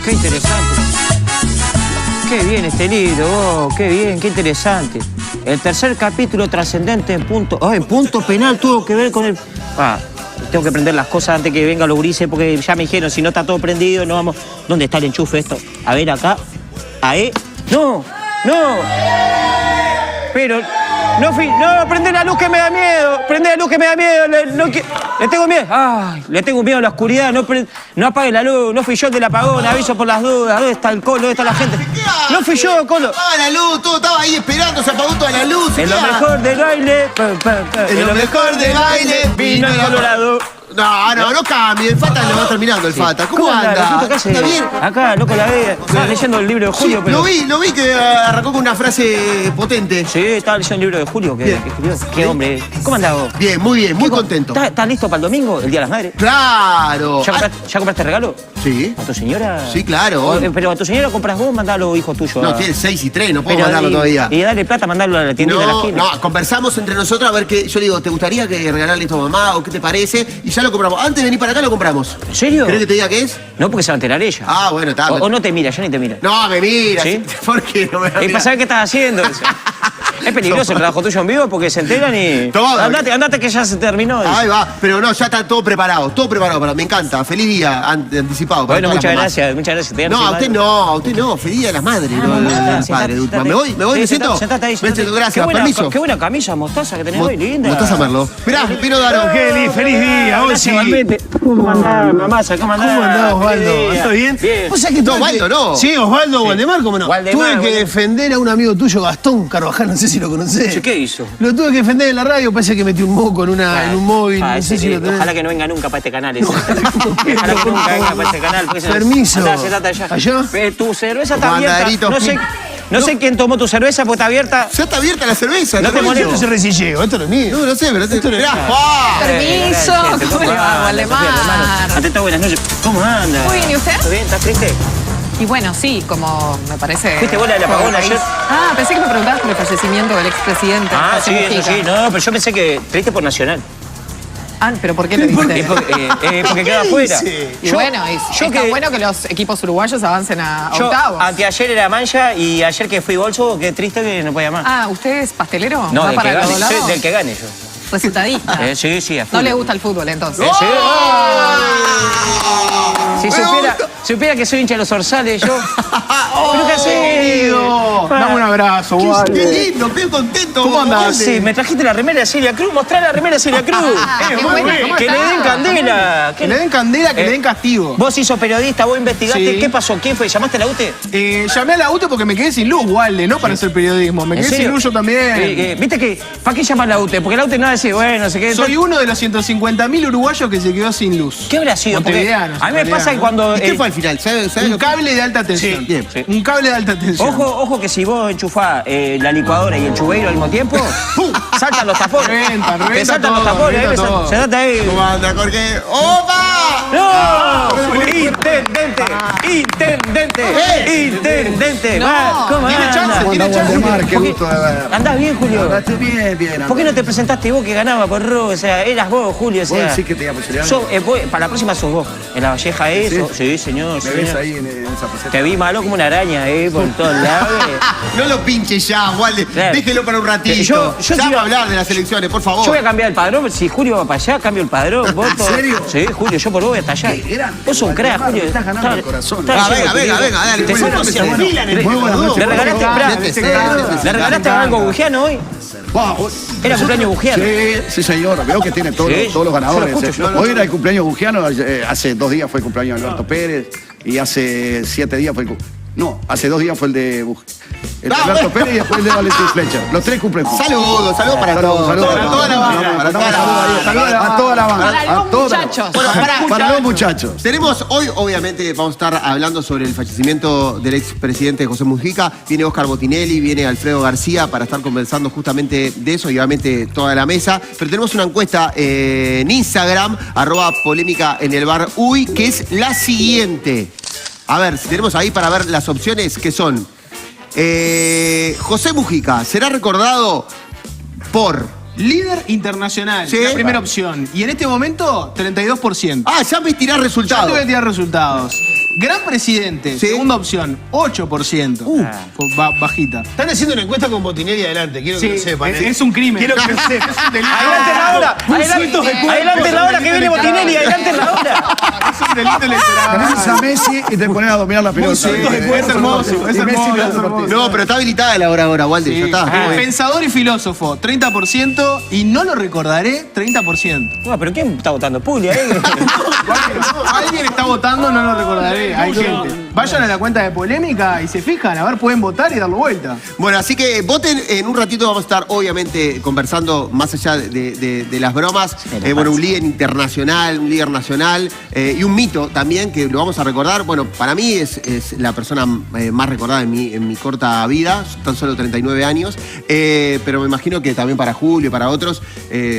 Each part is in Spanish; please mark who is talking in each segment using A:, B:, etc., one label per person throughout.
A: Qué interesante. Qué bien este libro, oh, qué bien, qué interesante. El tercer capítulo trascendente en punto... Oh, en punto penal tuvo que ver con el... Tengo que prender las cosas antes que vengan los gurises porque ya me dijeron, si no está todo prendido, no vamos... ¿Dónde está el enchufe esto? A ver, acá. Ahí. ¡No! ¡No! Pero... No, prende la luz que me da miedo. Prende la luz que me da miedo. Le tengo miedo. Ay, le tengo miedo a la oscuridad. No apague la luz. No fui yo el del apagón. Aviso por las dudas. ¿Dónde está el Colo? ¿Dónde está la gente? No fui yo, Colo.
B: Apaga la luz. Todo estaba ahí esperando. Se apagó toda la luz.
A: En lo mejor del baile.
B: En lo mejor del baile.
A: Vino el Colorado.
B: No cambie. El Fata lo va terminando, el Fata. ¿Cómo anda? ¿Está bien?
A: Acá, loco, la ve. Estaba leyendo el libro de Julio,
B: sí,
A: pero...
B: Lo vi que arrancó con una frase potente.
A: Sí, estaba leyendo el libro de Julio que escribió. Qué hombre. ¿Cómo andás vos?
B: Bien, muy contento.
A: ¿Estás listo para el domingo, el Día de las Madres?
B: ¡Claro!
A: ¿Ya compraste regalo?
B: Sí.
A: ¿A tu señora?
B: Sí, claro.
A: Pero a tu señora compras vos, mandalo a los hijos tuyos.
B: No, tiene 6 y 3, no puedo mandarlo todavía.
A: Y dale plata, mandarlo a la tiendita de la esquina.
B: No, conversamos entre nosotros a ver qué. Yo digo, ¿te gustaría que regalarle esto a mamá o qué te parece? Y ya lo compramos. Antes de venir para acá lo compramos.
A: ¿En serio?
B: ¿Querés que te diga qué es?
A: No, porque se va a enterar ella.
B: Ah, bueno, está.
A: O no te mira, ya ni te mira.
B: No, me mira.
A: ¿Sí?
B: ¿Por qué no me va a
A: Y
B: mirar?
A: para saber qué estás haciendo. Es peligroso el trabajo tuyo en vivo porque se enteran y...
B: Todo.
A: Andate que ya se terminó.
B: Ahí va, pero no, ya está todo preparado para, me encanta. Feliz día anticipado. Para
A: Bueno,
B: todas
A: muchas
B: las mamás.
A: gracias.
B: No, a usted no, feliz día de las madres, no al padre de última. ¿Me voy? ¿Me siento?
A: Sentate ahí.
B: Me siento, gracias, permiso.
A: Qué buena camisa mostaza que tenés hoy, linda.
B: Mostaza Merlo. Mirá, vino Daro.
C: Feliz día, hoy sí.
A: Igualmente. ¿Cómo andás, mamá? ¿Cómo andás,
C: Osvaldo? ¿Estás bien?
A: Bien.
C: O sea que
B: No, Osvaldo no.
C: Sí, Osvaldo Waldemar, ¿cómo no?
A: Waldemar,
C: Tuve que defender a un amigo tuyo, Gastón Carvajal, no sé si lo conocés.
A: ¿Qué hizo?
C: Lo tuve que defender en la radio, parece que metí un moco en un móvil, no sé si lo tenés.
A: Ojalá que no venga nunca para este canal ese. Ojalá que nunca venga para este canal.
C: Permiso.
A: Andá, sentate allá.
C: ¿Allá?
A: Tu cerveza está
B: Mandarito.
A: abierta. No sé quién tomó tu cerveza porque está abierta.
B: Ya está abierta la cerveza.
A: No te molestes.
C: Esto es recilleo, esto no es mío.
B: No sé, pero mirá.
D: Permiso, ¿cómo le va, Waldemar?
A: Ante todo, buenas noches. ¿Cómo anda?
D: Muy bien, ¿y usted?
A: ¿Está bien? ¿Estás triste?
D: Y bueno, sí, como me parece...
A: ¿Fuiste bola del apagón ayer?
D: Ah, pensé que me preguntabas por el fallecimiento del expresidente.
A: Sí, eso sí. No, pero yo pensé que triste por Nacional.
D: Ah, ¿pero por qué le diste?
A: Porque quedó afuera.
D: Y bueno, está bueno que los equipos uruguayos avancen a octavos.
A: Anteayer era mancha y ayer que fui bolso, qué triste que no podía más.
D: Ah, ¿usted es pastelero?
A: No,
D: ¿Va
A: del
D: para
A: que
D: el
A: gane.
D: otro lado?
A: Del que gane yo.
D: Resultadista.
A: Sí, a full.
D: No le gusta el fútbol, entonces.
A: Sí. Si supiera que soy hincha de los Orsales, yo... ¿Pero qué haces?
C: Dame un abrazo, Waldo.
B: Qué lindo, qué contento.
C: ¿Cómo andás?
A: Sí, me trajiste la remera de Celia Cruz. Mostrá la remera de Celia Cruz.
D: Muy bien.
A: Que le den candela.
C: Que le den candela, que le den castigo.
A: Vos sos periodista, vos investigaste.
C: Sí.
A: ¿Qué pasó? ¿Quién fue? ¿Llamaste a la UTE?
C: Llamé a la UTE porque me quedé sin luz, Walde, no para hacer periodismo. Me
A: ¿En
C: quedé
A: serio?
C: sin luz yo también.
A: ¿Viste que? ¿Para qué llamas a la UTE? Porque la UTE no va a decir, bueno, no sé qué.
C: Soy uno de los 150.000 uruguayos que se quedó sin luz.
A: ¿Qué habrá sido? Porque
C: Montevideanos,
A: a mí me pasa que cuando...
B: ¿Y qué fue al final? ¿Sabes
C: Un cable de alta tensión.
B: Bien.
A: Sí.
C: Un cable de alta tensión.
A: Ojo que si vos enchufás la licuadora y el chubeiro al mismo tiempo, ¡pum! Saltan los tapones.
C: Revienta
A: Te saltan los
C: todo,
A: tapones.
C: revienta todo.
A: Sentate ahí.
B: ¿Cómo anda, Jorge? ¡Opa!
A: ¡No! ¡Intendente! ¡Intendente!
D: No.
A: ¿Cómo
B: Tiene
A: anda?
B: chance, tiene chance.
E: Waldemar, qué gusto de ver.
A: ¿Andás bien, Julio?
E: Andaste bien.
A: ¿Por qué no te presentaste vos que ganaba por Ro? O sea, eras vos, Julio. O
E: ¿Vos
A: sea,
E: decís que te iba a posicionar?
A: para la próxima sos vos. En la Valleja eso. Sí, señor.
E: ¿Me ves ahí en esa faceta?
A: Te vi malo como una araña, por todos lados.
B: No lo pinche ya, Walde.
A: Claro.
B: Déjelo para un ratito.
A: Yo
B: ya
A: te
B: va
A: iba-
B: a hablar de las elecciones, por favor.
A: Yo voy a cambiar el padrón. Si Julio va para allá, cambio el padrón. ¿En
E: serio?
A: Sí, Julio, yo por vos voy hasta allá.
E: Qué grande,
A: Vos sos un crack,
E: Waldemar,
A: Julio.
E: me estás ganando el corazón.
B: Venga, dale.
A: Te
B: Bueno,
A: fuiste-
B: se enfilan en el
E: Muy buena noche.
A: ¿Le regalaste,
B: Sí.
A: ¿Le regalaste algo a Bugiano hoy? Era cumpleaños Bugiano.
E: Sí, señor. Veo que tiene todos,
A: Sí,
E: todos los ganadores.
A: yo lo escucho,
E: Hoy era el cumpleaños Bugiano. Hace 2 días fue el cumpleaños de Alberto Pérez. Y hace 7 días fue el No, hace 2 días fue el de el de Alberto Pérez y después el de Valentín Fletcher. Los 3 cumplen.
B: Saludos para todos.
E: Saludos
B: Para toda la banda. Para toda la banda.
E: A toda la banda.
D: Para los muchachos.
B: Bueno,
E: Para los muchachos.
B: Tenemos hoy, obviamente, vamos a estar hablando sobre el fallecimiento del expresidente José Mujica. Viene Oscar Botinelli, viene Alfredo García para estar conversando justamente de eso y obviamente toda la mesa. Pero tenemos una encuesta en Instagram, @polémica en el bar Uy, que es la siguiente. A ver, si tenemos ahí para ver las opciones que son José Mujica será recordado por...
C: Líder internacional,
B: Sí.
C: la primera opción. Y en este momento, 32%.
B: Ah, ya me tirás
C: Ya
B: resultados.
C: te voy a tirar resultados. Gran presidente,
B: Sí.
C: segunda opción, 8%. Fue bajita.
F: Están haciendo una encuesta con Botinelli adelante, quiero que lo sepan.
C: es un crimen.
F: Quiero que lo sepan.
A: Adelante la hora, adelante la hora que viene Botinelli, adelante la hora.
C: Es un delito electoral.
E: Tenés a Messi y te pones a dominar la pelota.
C: Sí, es hermoso, es
E: Y Messi
C: hermoso,
E: le
C: es
E: hace
C: hermoso.
E: partido.
B: No, pero está habilitada la hora ahora, Walde, ya está.
C: Sí. Pensador y filósofo, 30%. Y no lo recordaré, 30%.
A: No, pero ¿quién está votando? Puglia,
C: Alguien está votando, no lo recordaré. Hay gente. Vayan a la cuenta de Polémica y se fijan, a ver, pueden votar y darlo vuelta.
B: Bueno, así que voten. En un ratito vamos a estar, obviamente, conversando más allá de las bromas. Bueno, un líder internacional, un líder nacional y un mito también que lo vamos a recordar. Bueno, para mí es la persona más recordada en mi corta vida, tan solo 39 años. Pero me imagino que también para Julio y para otros,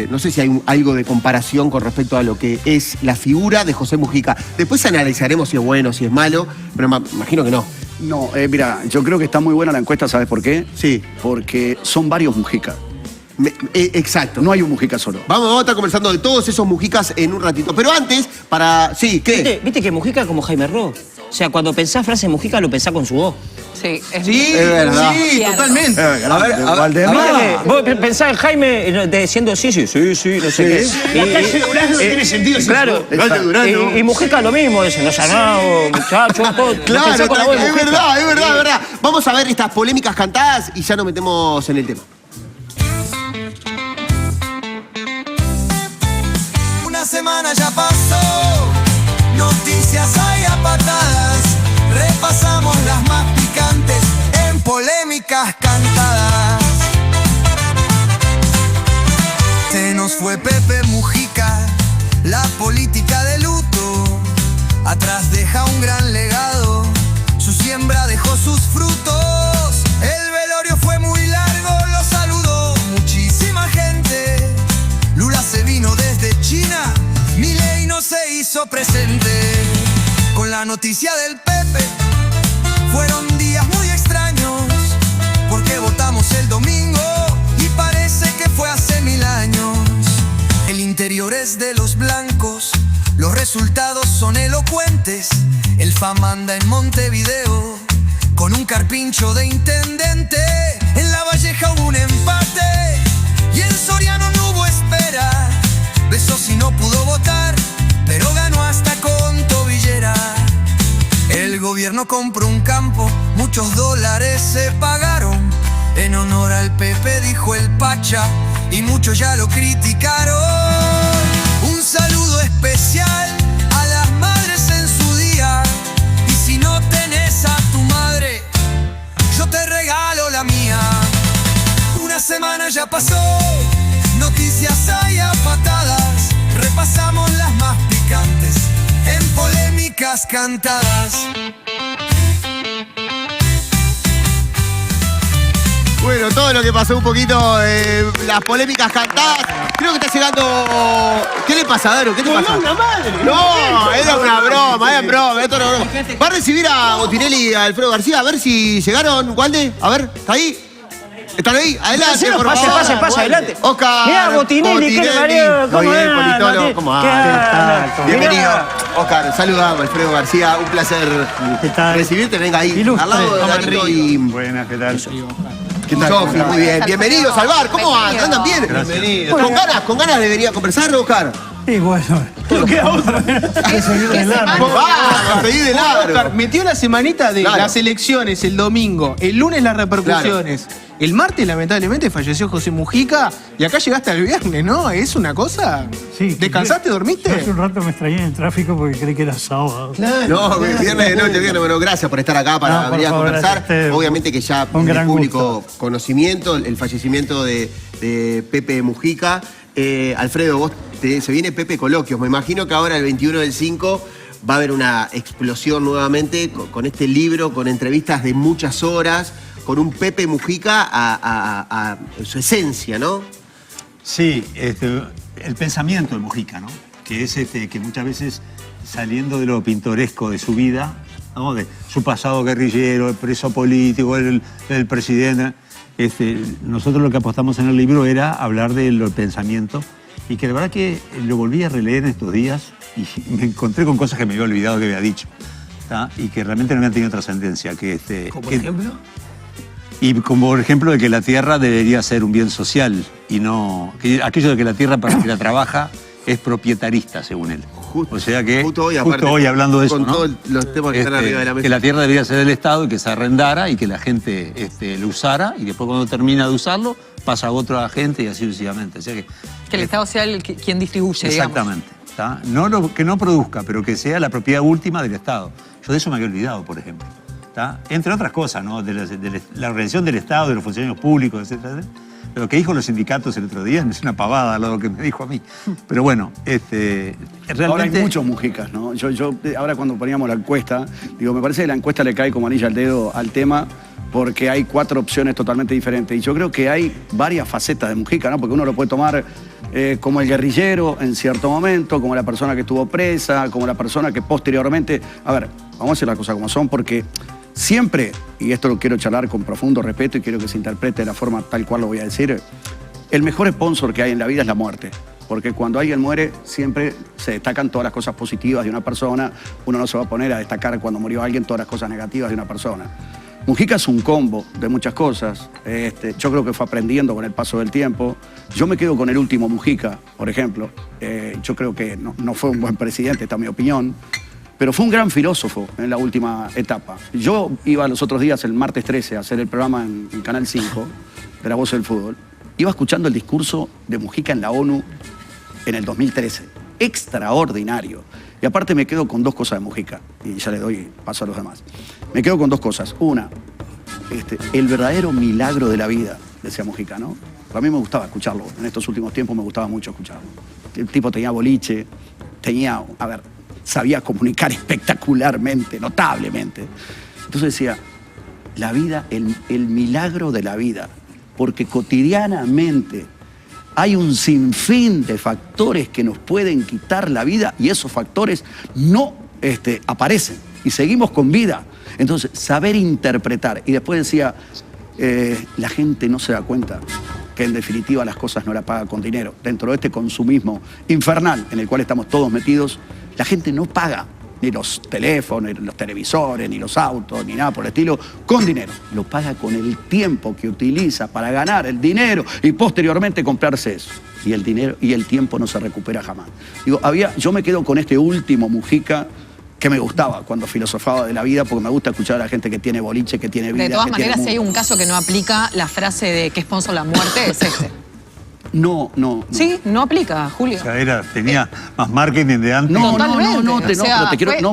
B: no sé si hay algo de comparación con respecto a lo que es la figura de José Mujica. Después analizaremos si es bueno, si es malo, pero me imagino que no.
E: No, mira, yo creo que está muy buena la encuesta, ¿sabes por qué?
B: Sí.
E: Porque son varios Mujica.
B: Exacto.
E: No hay un Mujica solo.
B: Vamos a estar conversando de todos esos Mujicas en un ratito. Pero antes, Sí, ¿qué?
A: ¿Viste que Mujica es como Jaime Ross? O sea, cuando pensás frase Mujica, lo pensás con su voz.
D: Sí,
C: Sí,
B: Es verdad.
C: sí,
D: Cierto.
C: totalmente.
E: Valdemar.
A: Vos pensás en Jaime diciendo sí, no sé qué.
F: no tiene sentido ese
A: Claro.
F: tipo.
A: Y Mujica lo mismo, dice, no sanado, muchacho, todo. Lo
B: Claro,
A: pensás con la voz de
B: es
A: Mujica.
B: verdad, es verdad, es verdad. Vamos a ver estas polémicas cantadas y ya nos metemos en el tema.
G: Una semana ya pasó, noticias hay a patadas, repasamos las más picantes en polémicas cantadas. Se nos fue Pepe Mujica, la política de luto, atrás deja un gran legado, su siembra dejó sus frutos, el velorio fue muy largo, lo saludó muchísima gente. Lula se vino desde China, Milei no se hizo presente. Con la noticia del Pepe, fueron días muy extraños, porque votamos el domingo y parece que fue hace 1000 años. El interior es de los blancos, los resultados son elocuentes. El FA manda en Montevideo, con un carpincho de intendente. En La Valleja hubo un empate, y en Soriano no hubo espera. Besossi no pudo votar, pero ganó hasta con tobillera. El gobierno compró un campo, muchos dólares se pagaron. En honor al Pepe dijo el Pacha, y muchos ya lo criticaron. Un saludo especial a las madres en su día. Y si no tenés a tu madre, yo te regalo la mía. Una semana ya pasó, noticias hay a patadas, repasamos las más picantes en polémicas cantadas.
B: Bueno, todo lo que pasó un poquito, las polémicas cantadas. Creo que está llegando... ¿Qué le pasa, Daro? ¿Qué te pasa?
F: una madre!
B: No, era una broma, era broma, esto era broma. Va a recibir a Botinelli y a Alfredo García, a ver si llegaron, Walde. A ver, ¿está ahí? ¿Están ahí? Adelante, por
A: Pase,
B: favor.
A: pase, adelante.
B: Oscar.
A: Mirá, Botinelli, qué marido, ¿cómo
B: Muy bien,
A: anda,
B: politólogo,
A: Botinelli?
B: ¿cómo
A: ¿Qué
B: anda?
A: anda?
B: Bienvenido.
A: Mirá.
B: Oscar, saludamos, Alfredo García. Un placer recibirte. Venga ahí,
A: Ilustre.
B: al lado de Danito y...
E: Buenas, ¿qué tal?
B: ¿Qué tal? Sofi, muy bien. Bienvenidos al bar. ¿Cómo andan? ¿Andan bien?
F: Bienvenido.
B: Con ganas de venir a conversar, Oscar.
H: Y bueno,
F: ¿Por qué ahora?
B: Vamos, pedí de
C: Oscar,
B: largo.
C: metió la semanita de
B: Claro.
C: las elecciones el domingo, el lunes las repercusiones. El martes, lamentablemente, falleció José Mujica y acá llegaste al viernes, ¿no? ¿Es una cosa?
H: sí.
C: ¿Descansaste, dormiste?
H: Hace un rato me extrañé en el tráfico porque creí que era sábado.
B: No, viernes de noche, viernes. Bueno, gracias por estar acá para
H: No, por
B: venir a
H: favor,
B: conversar.
H: gracias a ustedes.
B: Obviamente que ya
H: Un
B: es
H: gran
B: público
H: gusto.
B: conocimiento, el fallecimiento de Pepe Mujica. Alfredo, se viene Pepe Coloquios. Me imagino que ahora el 21 del 5 va a haber una explosión nuevamente con este libro, con entrevistas de muchas horas, con un Pepe Mujica a su esencia, ¿no?
I: Sí, el pensamiento de Mujica, ¿no? Que es que muchas veces, saliendo de lo pintoresco de su vida, ¿no? De su pasado guerrillero, el preso político, el presidente. Nosotros lo que apostamos en el libro era hablar del pensamiento y que la verdad que lo volví a releer en estos días y me encontré con cosas que me había olvidado que había dicho, ¿tá? Y que realmente no habían tenido trascendencia.
F: ¿Como por ejemplo?
I: Y como por ejemplo de que la tierra debería ser un bien social y no... aquello de que la tierra para que la trabaja es propietarista, según él. O sea que, justo hoy hablando de eso,
B: con
I: ¿no?
B: todos los temas que están arriba de la mesa.
I: Que la tierra debería ser del Estado y que se arrendara y que la gente lo usara y después cuando termina de usarlo pasa a otra gente y así sucesivamente. O sea que
D: el Estado sea quien distribuye,
I: exactamente. ¿Tá? No que no produzca, pero que sea la propiedad última del Estado. Yo de eso me había olvidado, por ejemplo. ¿Tá? Entre otras cosas, ¿no? De la organización del Estado, de los funcionarios públicos, etcétera. Lo que dijo los sindicatos el otro día es una pavada lo que me dijo a mí. Pero bueno, realmente...
E: Ahora hay muchos Mujicas, ¿no? Yo ahora cuando poníamos la encuesta, digo, me parece que la encuesta le cae como anillo al dedo al tema porque hay 4 opciones totalmente diferentes. Y yo creo que hay varias facetas de Mujica, ¿no? Porque uno lo puede tomar como el guerrillero en cierto momento, como la persona que estuvo presa, como la persona que posteriormente... A ver, vamos a hacer las cosas como son porque... Siempre, y esto lo quiero charlar con profundo respeto y quiero que se interprete de la forma tal cual lo voy a decir, el mejor sponsor que hay en la vida es la muerte. Porque cuando alguien muere, siempre se destacan todas las cosas positivas de una persona. Uno no se va a poner a destacar cuando murió alguien todas las cosas negativas de una persona. Mujica es un combo de muchas cosas. Yo creo que fue aprendiendo con el paso del tiempo. Yo me quedo con el último Mujica, por ejemplo. Yo creo que no fue un buen presidente, esta es mi opinión. Pero fue un gran filósofo en la última etapa. Yo iba los otros días, el martes 13, a hacer el programa en Canal 5, de La Voz del Fútbol. Iba escuchando el discurso de Mujica en la ONU en el 2013. Extraordinario. Y aparte me quedo con 2 cosas de Mujica. Y ya le doy paso a los demás. Me quedo con 2 cosas. Una, el verdadero milagro de la vida, decía Mujica, ¿no? A mí me gustaba escucharlo. En estos últimos tiempos me gustaba mucho escucharlo. El tipo tenía boliche, sabía comunicar espectacularmente, notablemente. Entonces decía, la vida, el milagro de la vida, porque cotidianamente hay un sinfín de factores que nos pueden quitar la vida y esos factores no aparecen y seguimos con vida. Entonces, saber interpretar. Y después decía, la gente no se da cuenta que en definitiva las cosas no la paga con dinero. Dentro de este consumismo infernal en el cual estamos todos metidos, la gente no paga ni los teléfonos, ni los televisores, ni los autos, ni nada por el estilo, con dinero. Lo paga con el tiempo que utiliza para ganar el dinero y posteriormente comprarse eso. Y el dinero y el tiempo no se recupera jamás. Digo, yo me quedo con este último Mujica que me gustaba cuando filosofaba de la vida, porque me gusta escuchar a la gente que tiene boliche, que tiene vida.
D: De todas maneras, si hay un caso que no aplica la frase de que sponsor la muerte, es este.
E: No.
D: Sí, no aplica, Julio.
I: O sea, tenía más marketing de antes.
E: No,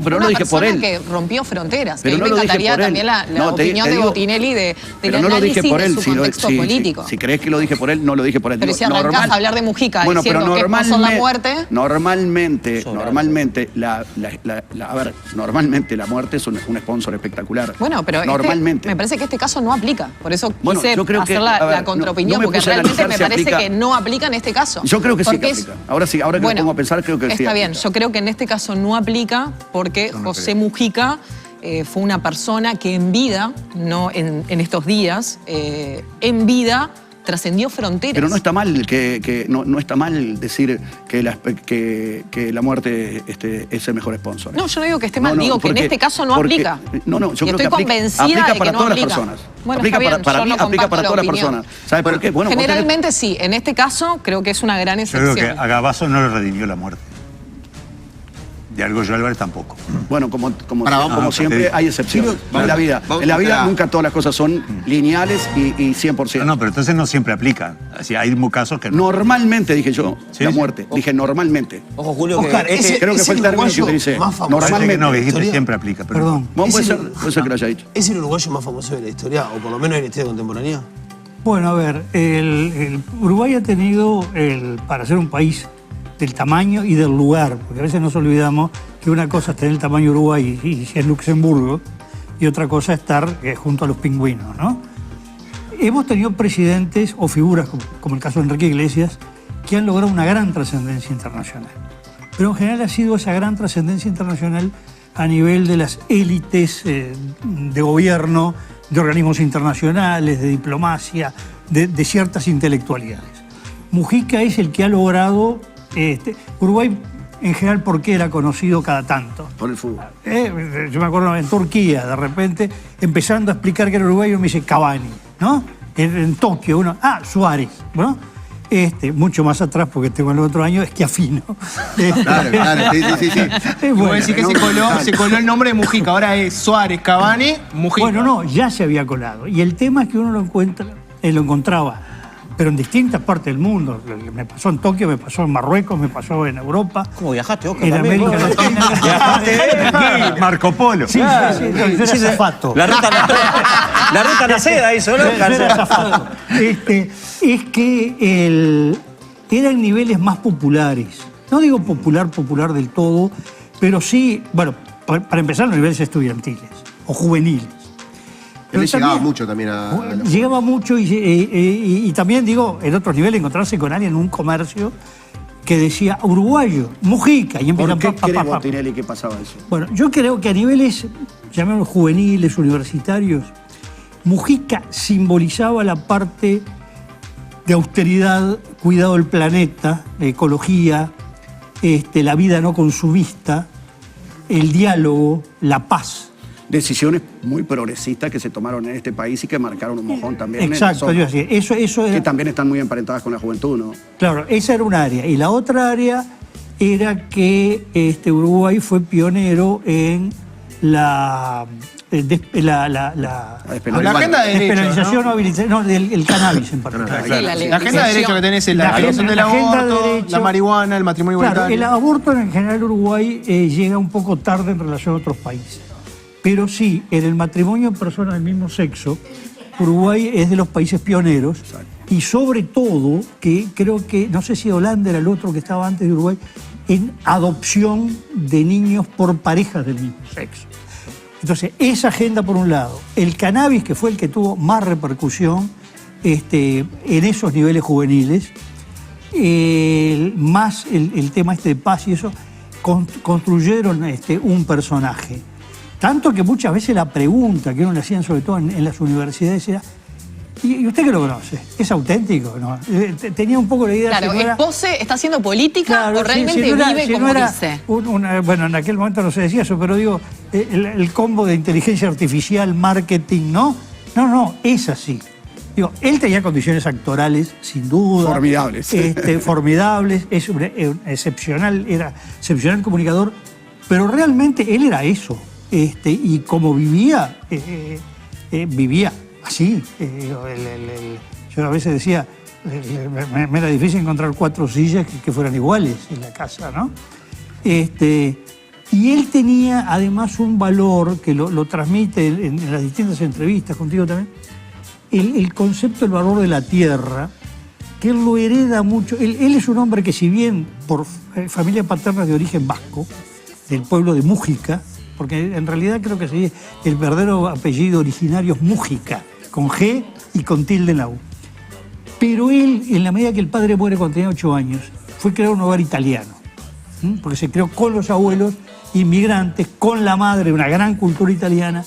E: pero no lo dije por él.
D: Que rompió fronteras.
E: Pero
D: a mí me encantaría también la opinión de Botinelli del análisis de su contexto político.
E: Si crees que lo dije por él, no lo dije por él.
D: Pero si arrancás a hablar de Mujica diciendo que pasó la muerte...
E: Normalmente la muerte es un sponsor espectacular.
D: Bueno, pero me parece que este caso no aplica. Por eso quise hacer la contraopinión, porque realmente me parece que no aplica en este caso.
E: Yo creo que sí que aplica. Ahora que me pongo a pensar, creo que sí.
D: Está bien, yo creo que en este caso no aplica porque José Mujica fue una persona que en vida, no en estos días, en vida trascendió fronteras.
E: Pero no está mal no está mal decir que la muerte es el mejor sponsor.
D: No, yo no digo que esté mal, digo que en este caso no aplica.
E: Yo creo que
D: estoy convencida de que no aplica.
E: Bueno, para mí aplica para todas las personas. ¿Sabes por qué? Bueno,
D: generalmente sí, en este caso creo que es una gran excepción.
I: Yo creo que a Gabazo no le redimió la muerte. De Argollo Álvarez tampoco.
E: Bueno, como siempre, hay excepciones. En la vida nunca todas las cosas son lineales y 100%.
I: No, pero entonces no siempre aplica. Así, hay casos que no.
E: Normalmente, dije yo, la muerte. Dije normalmente.
F: Ojo, Julio,
E: Oscar, creo que fue el término que utilicé. Normalmente.
I: No, dijiste siempre aplica.
H: Perdón.
E: Puede ser que lo haya dicho.
F: ¿Es el uruguayo más famoso de la historia, o por lo menos en la historia contemporánea?
H: Bueno, a ver, el Uruguay ha tenido, para ser un país del tamaño y del lugar, porque a veces nos olvidamos que una cosa es tener el tamaño de Uruguay y si es Luxemburgo, y otra cosa es estar junto a los pingüinos, ¿no? Hemos tenido presidentes o figuras, como el caso de Enrique Iglesias, que han logrado una gran trascendencia internacional. Pero en general ha sido esa gran trascendencia internacional a nivel de las élites de gobierno, de organismos internacionales, de diplomacia, de ciertas intelectualidades. Mujica es el que ha logrado... Uruguay, en general, ¿por qué era conocido cada tanto?
E: Por el fútbol.
H: Yo me acuerdo en Turquía, de repente, empezando a explicar que era uruguayo, me dice Cavani, ¿no? En Tokio, uno, Suárez, ¿no? Mucho más atrás, porque tengo el otro año, Schiaffino.
B: Claro, sí.
C: Puedo decir que se coló el nombre de Mujica, ahora es Suárez, Cavani, Mujica.
H: Bueno, no, ya se había colado. Y el tema es que uno lo encontraba, pero en distintas partes del mundo. Me pasó en Tokio, me pasó en Marruecos, me pasó en Europa.
A: ¿Cómo viajaste, Oscar?
H: En América Latina.
I: Viajaste Marco Polo.
H: Sí, yo era azafato.
A: La ruta a la seda hizo, ¿no?
H: Yo era azafato. Es que eran niveles más populares. No digo popular del todo, pero sí, bueno, para empezar, los niveles estudiantiles o juveniles.
B: Él llegaba mucho también a...
H: Llegaba mucho y también, digo, en otros niveles, encontrarse con alguien en un comercio que decía uruguayo, Mujica, y empiezan...
E: ¿Por qué cree Botinelli que pasaba eso?
H: Bueno, yo creo que a niveles, llamémoslos juveniles, universitarios, Mujica simbolizaba la parte de austeridad, cuidado del planeta, ecología, la vida no consumista, el diálogo, la paz.
E: Decisiones muy progresistas que se tomaron en este país y que marcaron un mojón también.
H: Exacto, yo decía, eso era...
E: Que también están muy emparentadas con la juventud, ¿no?
H: Claro, esa era un área. Y la otra área era que Uruguay fue pionero en la
C: agenda de
H: despenalización o habilitación, el cannabis en particular.
C: Sí, la agenda de derecho que tenés es la creación del aborto, la marihuana, el matrimonio igualitario.
H: El aborto en general Uruguay llega un poco tarde en relación a otros países. Pero sí, en el matrimonio en personas del mismo sexo, Uruguay es de los países pioneros. Exacto. Y sobre todo, que creo que, no sé si Holanda era el otro que estaba antes de Uruguay, en adopción de niños por parejas del mismo sexo. Entonces, esa agenda por un lado. El cannabis, que fue el que tuvo más repercusión en esos niveles juveniles, más el tema de paz y eso, construyeron un personaje. Tanto que muchas veces la pregunta que uno le hacían, sobre todo en las universidades, era: ¿y usted qué lo conoce? ¿Es auténtico? ¿No? Tenía un poco la idea...
D: Claro,
H: si no
D: ¿es pose? ¿Está haciendo política o realmente vive como dice?
H: Bueno, en aquel momento no se decía eso, pero digo, el combo de inteligencia artificial, marketing, ¿no? No, es así. Digo, él tenía condiciones actorales, sin duda.
E: Formidables.
H: Formidables, era excepcional comunicador, pero realmente él era eso. Y como vivía, vivía así. Yo a veces decía, me era difícil encontrar 4 sillas que fueran iguales en la casa, ¿no? Y él tenía además un valor que lo transmite en las distintas entrevistas contigo también, el concepto del valor de la tierra, que él lo hereda mucho. Él es un hombre que, si bien por familia paterna de origen vasco, del pueblo de Mujica, porque en realidad creo que sí, el verdadero apellido originario es Mujica, con G y con tilde en la U. Pero él, en la medida que el padre muere cuando tenía 8 años, fue crear un hogar italiano, porque se creó con los abuelos inmigrantes, con la madre, una gran cultura italiana,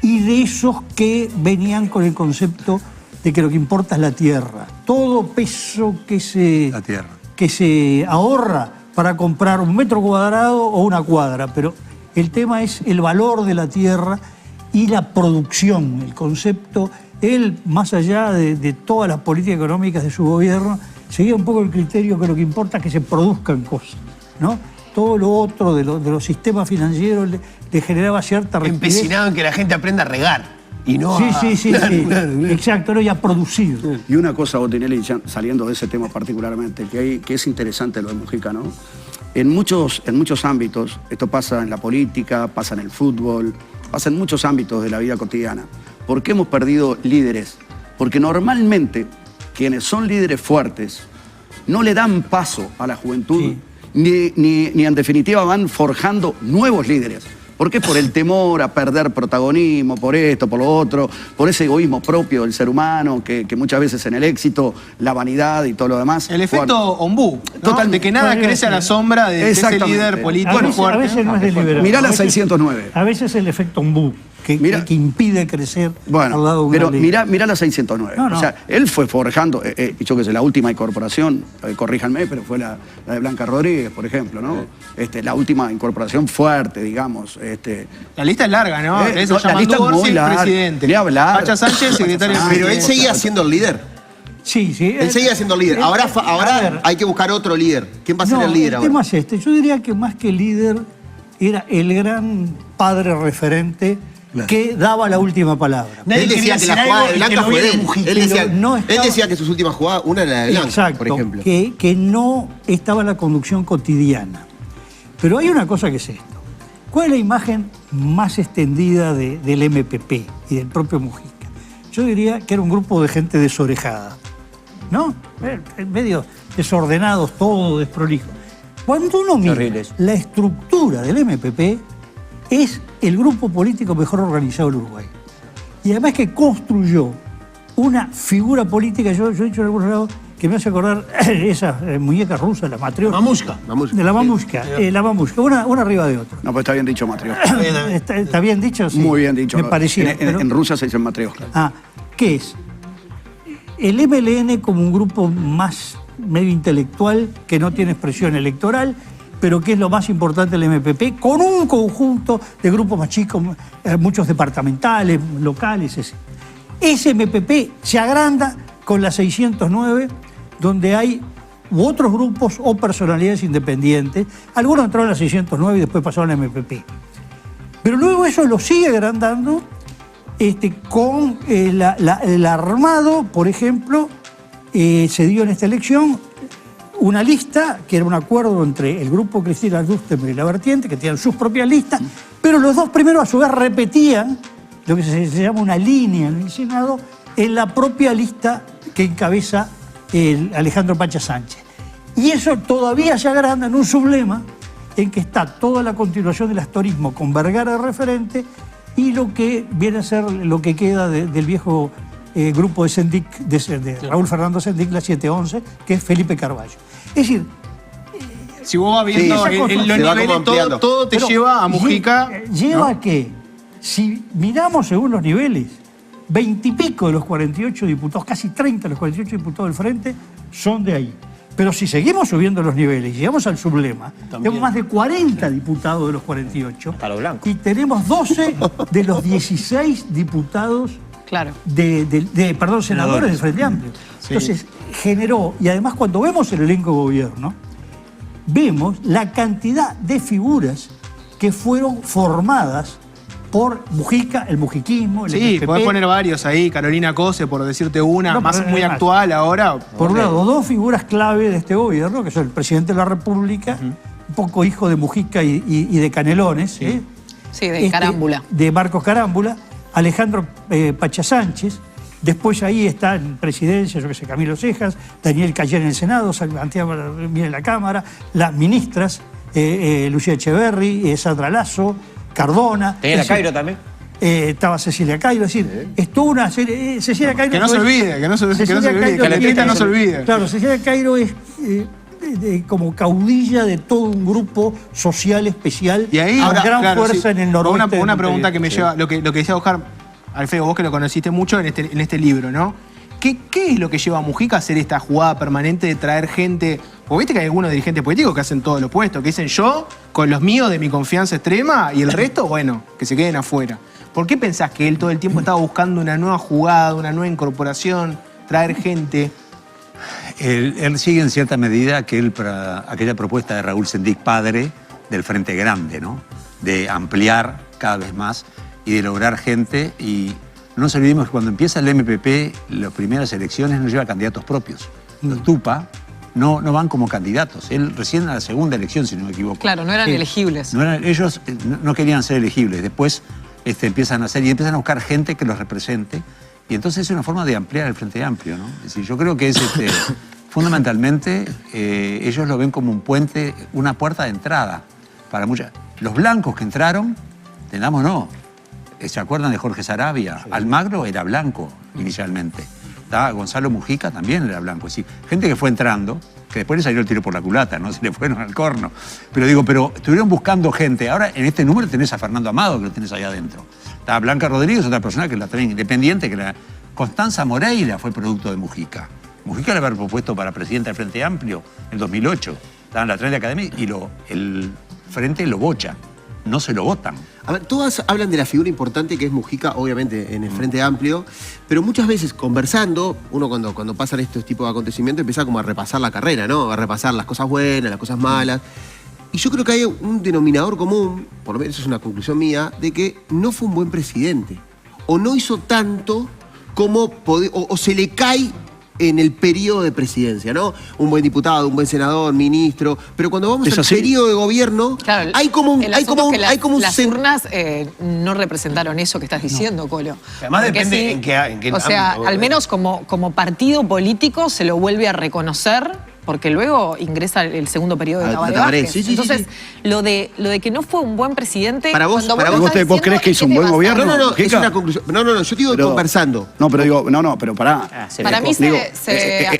H: y de esos que venían con el concepto de que lo que importa es la tierra. Todo peso que se ahorra para comprar un metro cuadrado o una cuadra, pero el tema es el valor de la tierra y la producción, el concepto. Él, más allá de todas las políticas económicas de su gobierno, seguía un poco el criterio que lo que importa es que se produzcan cosas, ¿no? Todo lo otro de los sistemas financieros le generaba cierta rigidez.
B: Empecinado en que la gente aprenda a regar y no
H: Sí. Exacto, ¿no? Y a producir.
E: Y una cosa, Botinelli, saliendo de ese tema particularmente, que es interesante lo de Mujica, ¿no? En muchos ámbitos, esto pasa en la política, pasa en el fútbol, pasa en muchos ámbitos de la vida cotidiana. ¿Por qué hemos perdido líderes? Porque normalmente quienes son líderes fuertes no le dan paso a la juventud, ni en definitiva van forjando nuevos líderes. ¿Por qué? Por el temor a perder protagonismo, por esto, por lo otro, por ese egoísmo propio del ser humano, que muchas veces en el éxito, la vanidad y todo lo demás.
C: El efecto ombú, ¿no?
E: Totalmente.
C: De que nada crece a la sombra de ese líder político
H: A
C: fuerte.
H: veces no es deliberado.
E: Mirá la
H: A veces-
E: 609.
H: A veces el efecto ombú, que impide crecer al
E: Bueno,
H: lado de una
E: pero
H: ley.
E: mirá la 609.
H: No, no.
E: O sea, él fue forjando, yo que sé, la última incorporación, corríjanme, pero fue la de Blanca Rodríguez, por ejemplo, ¿no? La última incorporación fuerte, digamos.
C: La lista es larga, ¿no? Eso
E: no, la
C: llama
E: lista es
C: Borsi,
E: muy larga.
C: presidente.
E: Ni hablar.
C: Pacha Sánchez, secretario de
B: Pero él
C: Presidencia.
B: seguía siendo el líder.
H: Sí, sí.
B: Él seguía siendo el líder. Ahora
H: a ver,
B: hay que buscar otro líder. ¿Quién va a ser
H: no,
B: el líder ahora?
H: tema es este. Yo diría que más que líder era el gran padre referente que daba la última palabra.
B: Él decía que la jugada de Blanca fue de él.
H: No
B: Él
H: estaba-
B: decía que sus últimas jugadas, una era la de Blanca,
H: Exacto,
B: por ejemplo.
H: que no estaba en la conducción cotidiana. Pero hay una cosa que es esto. ¿Cuál es la imagen más extendida del MPP y del propio Mujica? Yo diría que era un grupo de gente desorejada, ¿no? Medio desordenados, todo desprolijo. Cuando uno mira
A: Horribles.
H: la estructura del MPP, es el grupo político mejor organizado del Uruguay. Y además que construyó una figura política, yo he dicho en algunos lados, que me hace acordar esas muñecas rusas, la matrioshka.
F: Mamushka.
H: De la mamushka, la mamushka, una arriba de otra.
E: No, pues está bien dicho, Matrioshka.
H: ¿Está bien dicho? Sí.
E: Muy bien dicho.
H: Me parecía.
E: En Rusia se dice Matrioshka.
H: ¿Qué es? El MLN como un grupo más medio intelectual que no tiene expresión electoral, pero que es lo más importante del MPP, con un conjunto de grupos más chicos, muchos departamentales, locales, etc. Ese MPP se agranda con la 609, donde hay otros grupos o personalidades independientes. Algunos entraron a la 609 y después pasaron a la MPP. Pero luego eso lo sigue agrandando con el armado, por ejemplo, se dio en esta elección una lista que era un acuerdo entre el grupo Cristina Dustenberg y La Vertiente, que tenían sus propias listas, pero los dos primeros a su vez repetían lo que se llama una línea en el Senado en la propia lista que encabeza el Alejandro Pacha Sánchez. Y eso todavía se agranda en un sublema en que está toda la continuación del astorismo con Vergara de referente y lo que viene a ser lo que queda del viejo grupo de Sendic, de Raúl Fernando Sendic, la 711, que es Felipe Carballo. Es decir,
C: si vos vas viendo
H: Sí,
C: los niveles, todo te
H: pero
C: lleva a Mujica.
H: Lleva
C: ¿no?
H: a que, si miramos según los niveles, 20 y pico de los 48 diputados, casi 30 de los 48 diputados del Frente, son de ahí. Pero si seguimos subiendo los niveles y llegamos al sublema, tenemos más de 40 diputados de los 48.
A: Hasta los blancos.
H: Y tenemos 12 de los 16 diputados
D: Claro.
H: senadores del Frente Amplio. Entonces, generó, y además cuando vemos el elenco de gobierno, vemos la cantidad de figuras que fueron formadas por Mujica, el mujiquismo, el
C: Sí,
H: MPP.
C: podés poner varios ahí, Carolina Cose, por decirte una,
H: No,
C: más
H: pero
C: muy
H: además,
C: actual ahora.
H: Por un lado, dos figuras clave de este gobierno, que son el presidente de la República, un poco hijo de Mujica y de Canelones,
D: Sí, de Carámbula.
H: de Marcos Carámbula, Alejandro Pacha Sánchez, después ahí está en presidencia, yo que sé, Camilo Cejas, Daniel Cayer en el Senado, Santiago Mier en la Cámara, las ministras, Lucía Echeverri, Sandra Lasso, Cardona.
A: ¿Tenía la Cairo también?
H: Estaba Cecilia Cairo, es decir, estuvo una serie. Cecilia Cairo.
C: Que no se olvide, que no se olvide, que la lista no se olvide.
H: Claro, Cecilia Cairo es como caudilla de todo un grupo social especial
C: Y ahí,
H: con
C: ahora,
H: gran
C: claro,
H: fuerza
C: sí.
H: en el noroeste.
C: Una pregunta que me lleva, lo que decía Oscar, Alfredo, vos que lo conociste mucho en este libro, ¿no? ¿Qué es lo que lleva a Mujica a hacer esta jugada permanente de traer gente? Porque viste que hay algunos dirigentes políticos que hacen todo lo opuesto, que dicen yo con los míos de mi confianza extrema y el resto, bueno, que se queden afuera. ¿Por qué pensás que él todo el tiempo estaba buscando una nueva jugada, una nueva incorporación, traer gente?
I: Él sigue en cierta medida aquella propuesta de Raúl Sendic, padre del Frente Grande, ¿no? De ampliar cada vez más y de lograr gente. Y no nos olvidemos que cuando empieza el MPP, las primeras elecciones no lleva candidatos propios. Los Tupa no van como candidatos. Él recién a la segunda elección, si no me equivoco.
D: Claro, no eran elegibles.
I: Ellos no querían ser elegibles. Después empiezan a buscar gente que los represente. Y entonces es una forma de ampliar el Frente Amplio, ¿no? Es decir, yo creo que es fundamentalmente ellos lo ven como un puente, una puerta de entrada para muchas. Los blancos que entraron entendámonos. ¿Se acuerdan de Jorge Saravia? Sí. Almagro era blanco inicialmente. Gonzalo Mujica también era blanco. Es decir, gente que fue entrando, que después le salió el tiro por la culata, ¿no? Se le fueron al corno. Pero digo, pero estuvieron buscando gente. Ahora en este número tenés a Fernando Amado, que lo tenés ahí adentro. Está Blanca Rodríguez, otra persona que la trae independiente, que la Constanza Moreira fue producto de Mujica. Mujica le había propuesto para presidente del Frente Amplio en 2008. Estaba en la Trail Academy y el Frente lo bocha. No se lo votan.
B: A ver, todas hablan de la figura importante que es Mujica, obviamente, en el Frente Amplio, pero muchas veces conversando, uno cuando pasan estos tipos de acontecimientos empieza como a repasar la carrera, ¿no? A repasar las cosas buenas, las cosas malas. Y yo creo que hay un denominador común, por lo menos es una conclusión mía, de que no fue un buen presidente. O no hizo tanto como o se le cae en el periodo de presidencia, ¿no? Un buen diputado, un buen senador, ministro, pero cuando vamos al periodo de gobierno,
D: claro,
B: hay como un...
D: Las urnas no representaron eso que estás diciendo, Colo.
F: Además
D: porque
F: depende en qué
D: o sea,
F: ámbito,
D: al menos como partido político se lo vuelve a reconocer, porque luego ingresa el segundo periodo de Tabaré.
B: Sí,
D: entonces, lo de que no fue un buen presidente...
B: Para vos,
E: ¿vos crees que hizo un buen gobierno?
B: No, es una conclusión. No, yo digo conversando.
E: No, pero digo, pero pará.
D: Para mí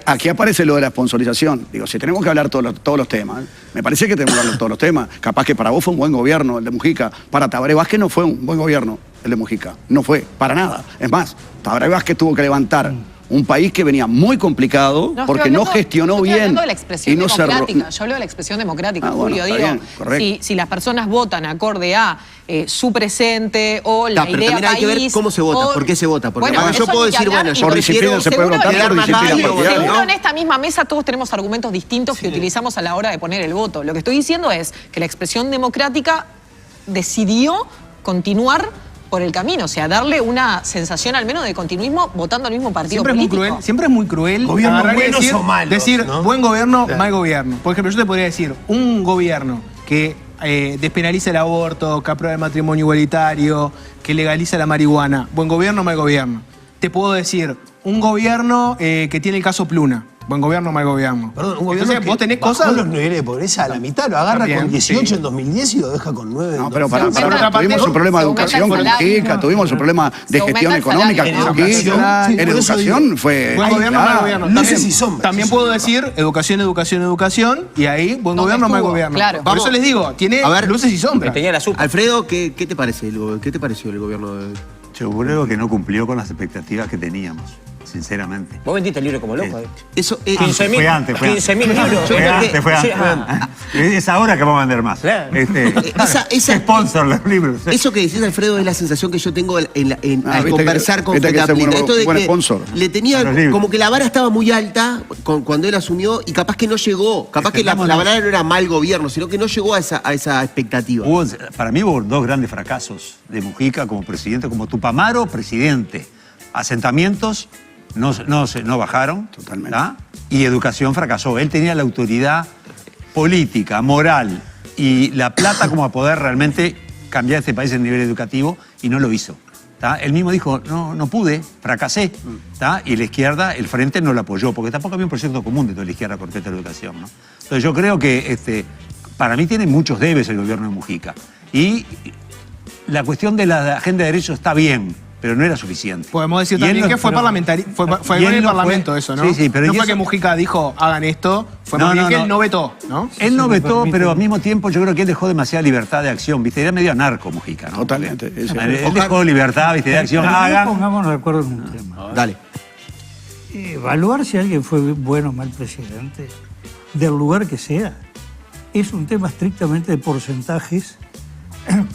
E: aquí aparece lo de la sponsorización. Digo, si tenemos que hablar todos los temas, me parece que tenemos que hablar todos los temas. Capaz que para vos fue un buen gobierno el de Mujica. Para Tabaré Vázquez no fue un buen gobierno el de Mujica. No fue, para nada. Es más, Tabaré Vázquez tuvo que levantar un país que venía muy complicado porque no gestionó bien.
D: Hablando de la expresión democrática. Yo hablo de la expresión democrática, Julio.
E: Bueno,
D: digo, si las personas votan acorde a su presente o la idea
B: también hay que ver cómo se vota, por qué se vota. Porque yo puedo decir, bueno, yo
E: por disciplina se puede votar, por disciplina partidaria.
D: Seguro en esta misma mesa todos tenemos argumentos distintos que utilizamos a la hora de poner el voto. Lo que estoy diciendo es que la expresión democrática decidió continuar por el camino, o sea, darle una sensación al menos de continuismo votando al mismo partido político.
C: Siempre es muy cruel
F: gobierno buenos o malos,
C: decir,
F: ¿no?
C: Buen gobierno, mal gobierno. Por ejemplo, yo te podría decir, un gobierno que despenaliza el aborto, que aprueba el matrimonio igualitario, que legaliza la marihuana, buen gobierno, mal gobierno. Te puedo decir, un gobierno que tiene el caso Pluna. Buen gobierno, mal gobierno.
F: Perdón, un gobierno que
C: vos tenés
F: bajó
C: cosas...
F: los niveles de pobreza a la mitad, lo agarra con 18 en 2010 y lo deja con 9 en 2010.
E: No, pero tuvimos un problema de educación con Mujica, tuvimos un problema de gestión económica con Mujica. En educación fue...
C: Buen gobierno, mal gobierno.
F: Luces y sombras.
C: También puedo decir educación, y ahí buen gobierno, mal gobierno.
D: Claro.
C: Por eso les digo, tiene luces y sombras.
A: Tenía la supa.
B: Alfredo, ¿qué te parece? ¿Qué te pareció el gobierno de...?
I: Yo creo que no cumplió con las expectativas que teníamos, sinceramente.
A: Vos vendiste el libro como loco,
B: Eso,
A: 15.000
I: fue antes.
A: 15.000 libros.
I: Fue antes. Es ahora que vamos a vender más.
A: Claro.
I: Sponsor los libros.
B: Eso que decís, Alfredo, es la sensación que yo tengo al conversar con
E: Fede Aplita.
B: Esto de
E: buen
B: que
E: sponsor.
B: le tenía como que la vara estaba muy alta cuando él asumió y capaz que no llegó. Capaz que la vara no era mal gobierno, sino que no llegó a esa expectativa.
I: Para mí hubo dos grandes fracasos de Mujica como presidente, como Tupamaro, presidente. Asentamientos no bajaron.
E: Totalmente.
I: ¿tá? Y educación fracasó. Él tenía la autoridad política, moral y la plata como a poder realmente cambiar este país en nivel educativo y no lo hizo. ¿tá? Él mismo dijo, no pude, fracasé. ¿tá? Y la izquierda, el Frente no lo apoyó, porque tampoco había un proyecto común de toda la izquierda con respecto a la educación. ¿no? Entonces yo creo que para mí tiene muchos debes el gobierno de Mujica. Y la cuestión de la agenda de derechos está bien, pero no era suficiente.
C: Podemos decir también que fue parlamentario, fue en el Parlamento eso, ¿no?
I: Sí, pero
C: no fue que Mujica dijo, hagan esto, fue más bien que él no vetó, ¿no?
I: Él no vetó, pero al mismo tiempo yo creo que él dejó demasiada libertad de acción, ¿viste? Era medio anarco Mujica, ¿no?
E: Totalmente.
I: Él dejó libertad, ¿viste? De acción.
H: Pongámonos de acuerdo en un tema.
B: Dale.
H: Evaluar si alguien fue bueno o mal presidente, del lugar que sea, es un tema estrictamente de porcentajes,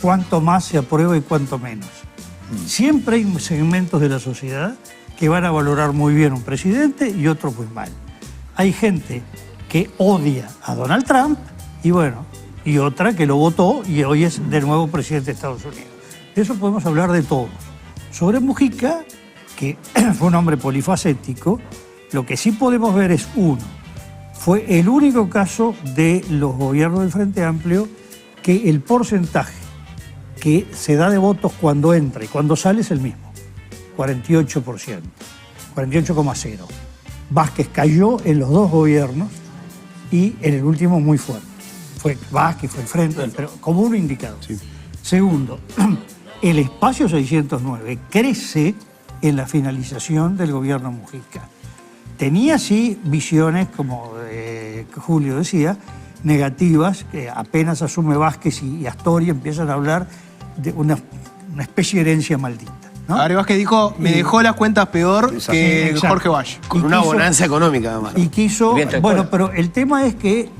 H: cuánto más se aprueba y cuánto menos. Siempre hay segmentos de la sociedad que van a valorar muy bien un presidente y otros muy mal. Hay gente que odia a Donald Trump y otra que lo votó y hoy es de nuevo presidente de Estados Unidos. De eso podemos hablar de todos. Sobre Mujica, que fue un hombre polifacético, lo que sí podemos ver es fue el único caso de los gobiernos del Frente Amplio que el porcentaje que se da de votos cuando entra y cuando sale es el mismo, 48%, 48,0%. Vázquez cayó en los dos gobiernos y en el último muy fuerte. Fue Vázquez, fue el Frente, pero como uno indicado. Sí. Segundo, el espacio 609 crece en la finalización del gobierno Mujica. Tenía sí visiones, como Julio decía, negativas, que apenas asume Vázquez y Astori empiezan a hablar de una especie de herencia maldita, ¿no?
C: Ahora Vázquez dijo, me dejó las cuentas peor que
H: Exacto.
C: Jorge Valle.
F: Con una bonanza económica, además.
H: Y quiso... Bueno, pero el tema es que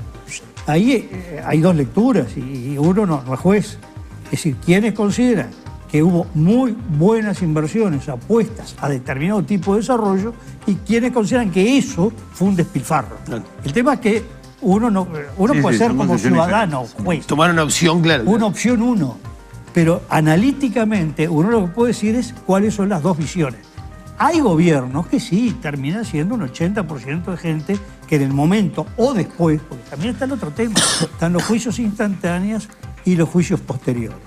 H: ahí hay dos lecturas y uno no es juez. Es decir, quienes consideran que hubo muy buenas inversiones, apuestas a determinado tipo de desarrollo, y quienes consideran que eso fue un despilfarro.
F: Claro.
H: El tema es que uno puede ser como ciudadano, juez.
F: Tomar una opción, claro.
H: Una opción uno. Pero analíticamente uno lo que puede decir es cuáles son las dos visiones. Hay gobiernos que sí terminan siendo un 80% de gente que en el momento o después, porque también está el otro tema, están los juicios instantáneos y los juicios posteriores.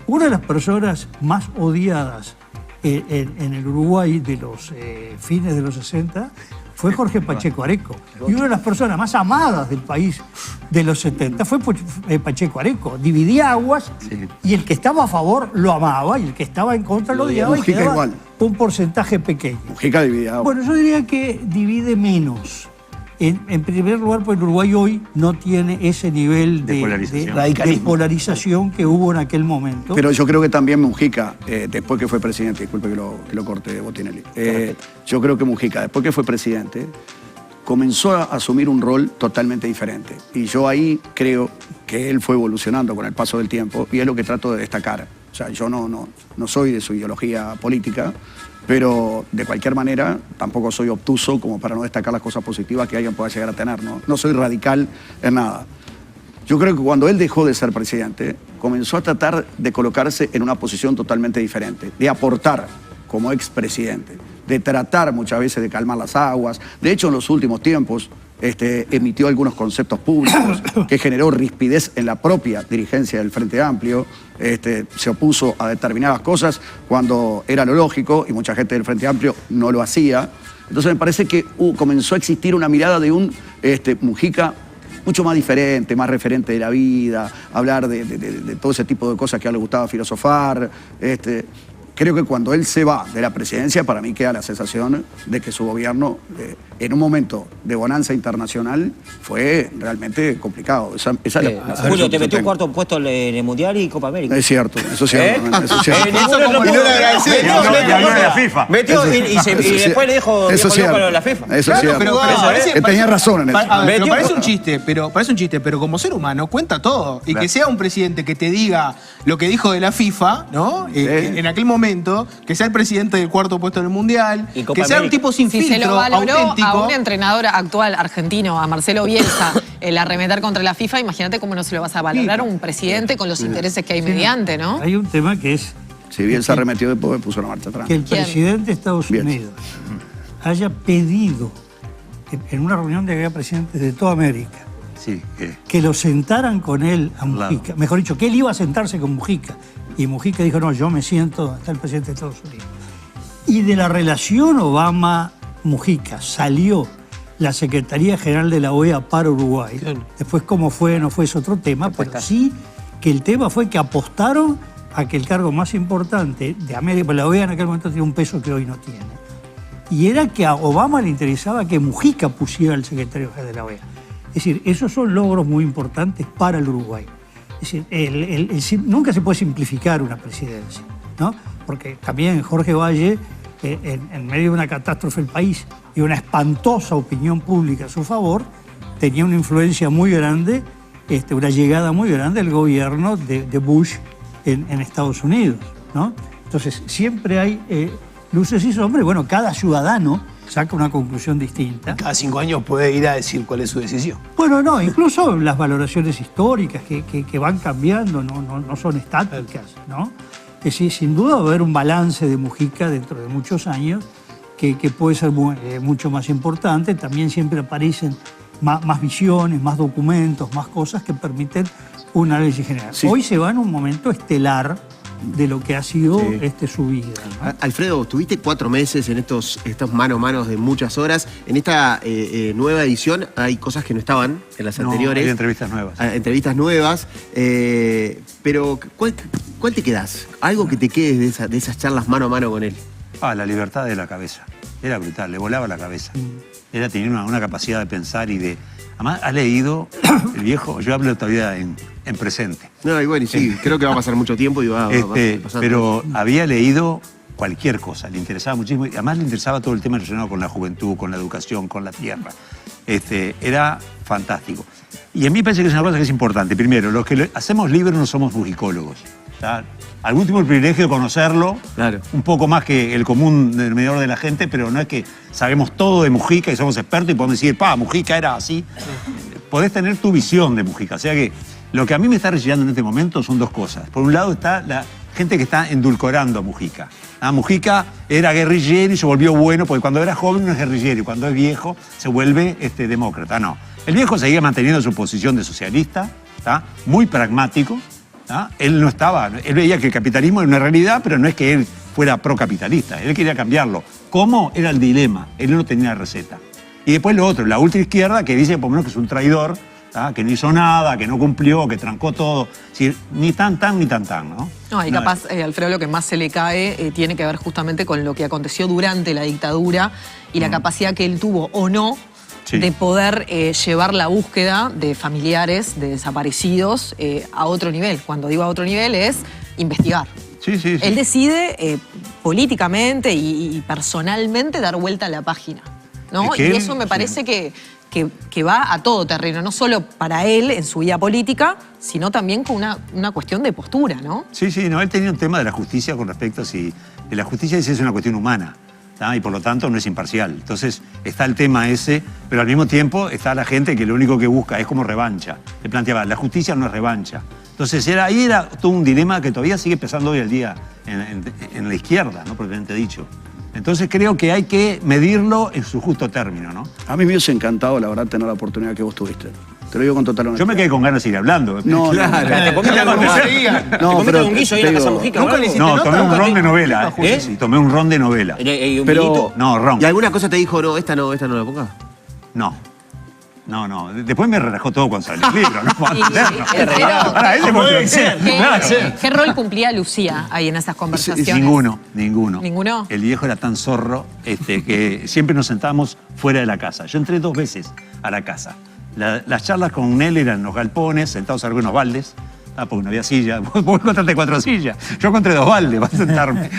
H: Una de las personas más odiadas en el Uruguay de los fines de los 60 fue Jorge Pacheco Areco. Y una de las personas más amadas del país de los 70 fue Pacheco Areco. Dividía aguas y el que estaba a favor lo amaba y el que estaba en contra lo odiaba, y quedaba igual un porcentaje pequeño.
E: Mujica dividía aguas.
H: Bueno, yo diría que divide menos. En primer lugar, porque el Uruguay hoy no tiene ese nivel de polarización que hubo en aquel momento.
E: Pero yo creo que también Mujica, después que fue presidente, disculpe que lo corte, Botinelli, yo creo que Mujica, después que fue presidente, comenzó a asumir un rol totalmente diferente. Y yo ahí creo que él fue evolucionando con el paso del tiempo, y es lo que trato de destacar. O sea, yo no soy de su ideología política, pero de cualquier manera tampoco soy obtuso como para no destacar las cosas positivas que alguien pueda llegar a tener, ¿no? No soy radical en nada. Yo creo que cuando él dejó de ser presidente, comenzó a tratar de colocarse en una posición totalmente diferente, de aportar como expresidente, de tratar muchas veces de calmar las aguas. De hecho, en los últimos tiempos emitió algunos conceptos públicos que generó rispidez en la propia dirigencia del Frente Amplio. Se opuso a determinadas cosas cuando era lo lógico y mucha gente del Frente Amplio no lo hacía. Entonces me parece que comenzó a existir una mirada de un Mujica mucho más diferente, más referente de la vida, hablar de todo ese tipo de cosas que a él le gustaba filosofar. Creo que cuando él se va de la presidencia, para mí queda la sensación de que su gobierno, en un momento de bonanza internacional, fue realmente complicado. Esa es la
A: Julio, te metió un cuarto puesto en el Mundial y Copa América.
E: Es cierto, eso es cierto. Eso es cierto.
A: La FIFA. Metió y después le dijo para la FIFA.
E: Eso es cierto. Tenía razón en eso.
C: Pero parece un chiste, pero como ser humano cuenta todo. Y que sea un presidente que te diga lo que dijo de la FIFA, ¿no? En aquel momento, que sea el presidente del cuarto puesto en el Mundial, que sea un tipo sin filtro,
D: se lo valoró
C: auténtico.
D: A un entrenador actual argentino, a Marcelo Bielsa, el arremeter contra la FIFA, imagínate cómo no se lo vas a valorar a un presidente con los intereses que hay mediante, ¿no?
H: Hay un tema que es...
E: Si Bielsa arremetió después, puso la marcha atrás.
H: Que el presidente de Estados Unidos haya pedido, en una reunión de presidentes de toda América, que lo sentaran con él a Mujica. Mejor dicho, que él iba a sentarse con Mujica. Y Mujica dijo, no, yo me siento donde está el presidente de Estados Unidos. Y de la relación Obama-Mujica salió la Secretaría General de la OEA para Uruguay. Después cómo fue, no fue, es otro tema, pero sí que el tema fue que apostaron a que el cargo más importante de América, la OEA en aquel momento tenía un peso que hoy no tiene. Y era que a Obama le interesaba que Mujica pusiera al secretario general de la OEA. Es decir, esos son logros muy importantes para el Uruguay. Es decir, nunca se puede simplificar una presidencia, ¿no? Porque también Jorge Valle, en medio de una catástrofe del país y una espantosa opinión pública a su favor, tenía una influencia muy grande, una llegada muy grande al gobierno de Bush en Estados Unidos, ¿no? Entonces, siempre hay luces y sombras. Bueno, cada ciudadano saca una conclusión distinta.
F: Cada 5 años puede ir a decir cuál es su decisión.
H: Bueno, no, incluso las valoraciones históricas que van cambiando no son estáticas, ¿no? Que sí, sin duda va a haber un balance de Mujica dentro de muchos años que puede ser mucho más importante. También siempre aparecen más visiones, más documentos, más cosas que permiten un análisis general. Sí. Hoy se va en un momento estelar de lo que ha sido su vida, ¿no?
B: Alfredo, tuviste 4 meses en estos mano a mano de muchas horas. En esta nueva edición hay cosas que no estaban en las anteriores.
I: Hay entrevistas nuevas.
B: Entrevistas nuevas. Pero, ¿Cuál te quedás? Algo que te quede de esas charlas mano a mano con él.
I: La libertad de la cabeza. Era brutal, le volaba la cabeza. Era tener una capacidad de pensar y de... Además, ha leído el viejo, yo hablo todavía en presente.
B: No, y bueno, sí, creo que va a pasar mucho tiempo y va a pasar.
I: Pero había leído cualquier cosa, le interesaba muchísimo. Y además le interesaba todo el tema relacionado con la juventud, con la educación, con la tierra. Era fantástico. Y a mí me parece que es una cosa que es importante. Primero, los que hacemos libros no somos musicólogos. Algún tipo de privilegio de conocerlo,
B: claro,
I: un poco más que el común denominador de la gente, pero no es que sabemos todo de Mujica y somos expertos y podemos decir, Mujica era así. Podés tener tu visión de Mujica. O sea que lo que a mí me está rechazando en este momento son dos cosas. Por un lado está la gente que está endulcorando a Mujica. Mujica era guerrillero y se volvió bueno, porque cuando era joven no es guerrillero y cuando es viejo se vuelve demócrata. No. El viejo seguía manteniendo su posición de socialista, muy pragmático. Él no estaba, él veía que el capitalismo era una realidad, pero no es que él fuera procapitalista, él quería cambiarlo. ¿Cómo? Era el dilema, él no tenía receta. Y después lo otro, la ultraizquierda que dice por lo menos que es un traidor, que no hizo nada, que no cumplió, que trancó todo. Es decir, ni tan, ¿no?
D: No, y capaz, Alfredo, lo que más se le cae tiene que ver justamente con lo que aconteció durante la dictadura y la capacidad que él tuvo o no de poder llevar la búsqueda de familiares, de desaparecidos, a otro nivel. Cuando digo a otro nivel es investigar.
I: Sí.
D: Él decide políticamente y personalmente dar vuelta a la página, ¿no? Y eso me parece que va a todo terreno, no solo para él en su vida política, sino también con una cuestión de postura, ¿no?
I: Sí, no, él tenía un tema de la justicia con respecto a si... La justicia es una cuestión humana. Y por lo tanto no es imparcial. Entonces está el tema ese, pero al mismo tiempo está la gente que lo único que busca es como revancha. Le planteaba, la justicia no es revancha. Entonces ahí era todo un dilema que todavía sigue pesando hoy al día en la izquierda, ¿no? Propiamente dicho. Entonces creo que hay que medirlo en su justo término, ¿no?
E: A mí me hubiese encantado, la verdad, tener la oportunidad que vos tuviste. Te lo digo con total honestidad.
I: Yo me quedé con ganas de seguir hablando.
E: No,
B: claro.
A: ¿Te comiste un guiso ahí en la casa Mujica?
I: No, tomé un ron de novela. Sí, tomé un ron de novela.
A: ¿Y un
B: Pero-
A: vinito?
I: No, ron.
B: ¿Y alguna cosa te dijo, no, esta no la pongas?
I: No. Después me relajó todo cuando salió el libro, ¿no?
D: ¿Qué rol cumplía Lucía ahí en esas conversaciones?
I: Ninguno.
D: ¿Ninguno?
I: El viejo era tan zorro que siempre nos sentábamos fuera de la casa. Yo entré 2 veces a la casa. Las charlas con él eran en los galpones, sentados en algunos baldes, porque no había silla. Vos encontraste 4 sillas. Yo encontré 2 baldes para sentarme.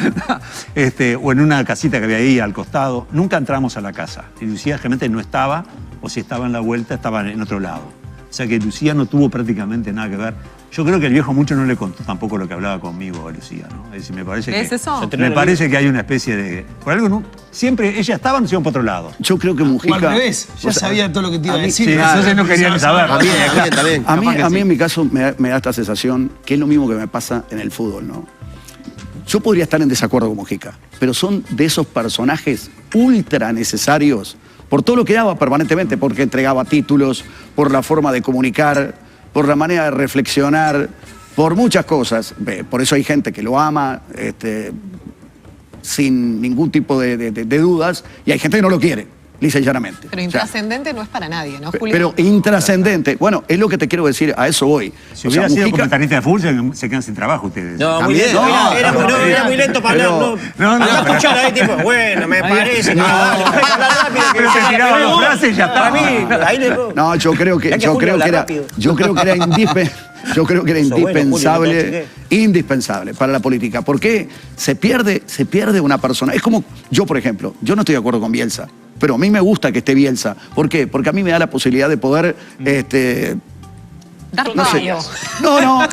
I: O en una casita que había ahí al costado. Nunca entramos a la casa. Y Lucía realmente no estaba, o si estaba en la vuelta, estaba en otro lado. O sea que Lucía no tuvo prácticamente nada que ver. Yo creo que el viejo mucho no le contó tampoco lo que hablaba conmigo a Lucía, ¿no? Es decir, me parece
D: ¿Es eso?
I: Me parece que hay una especie de... Por algo, ¿no? Siempre ella estaba, no se iba para otro lado.
E: Yo creo que
F: O
E: Mujica...
F: al revés, ya sabía todo lo que te iba a decir.
I: Sí, entonces no querían saber.
B: También.
E: A mí en mi caso me da esta sensación que es lo mismo que me pasa en el fútbol, ¿no? Yo podría estar en desacuerdo con Mujica, pero son de esos personajes ultra necesarios por todo lo que daba permanentemente, porque entregaba títulos, por la forma de comunicar, por la manera de reflexionar, por muchas cosas. Por eso hay gente que lo ama sin ningún tipo de dudas y hay gente que no lo quiere, lisa y llanamente.
D: Pero intrascendente no es para nadie, ¿no, Julio?
E: Pero intrascendente. Bueno, es lo que te quiero decir, a eso voy.
I: Si hubiera sido comentarista de fútbol, se quedan sin trabajo ustedes.
A: No, muy
B: También.
A: lento. Era muy lento para hablar. Andá a escuchar ahí, tipo, bueno, me parece.
I: Pero se tiraba 2 frases y ya está.
A: Para mí, ahí le...
E: No, yo creo que era indispensable para la política. Porque se pierde una persona. Es como yo, por ejemplo, yo no estoy de acuerdo con Bielsa, pero a mí me gusta que esté Bielsa. ¿Por qué? Porque a mí me da la posibilidad de poder
D: Dar
E: no sé.
D: payo.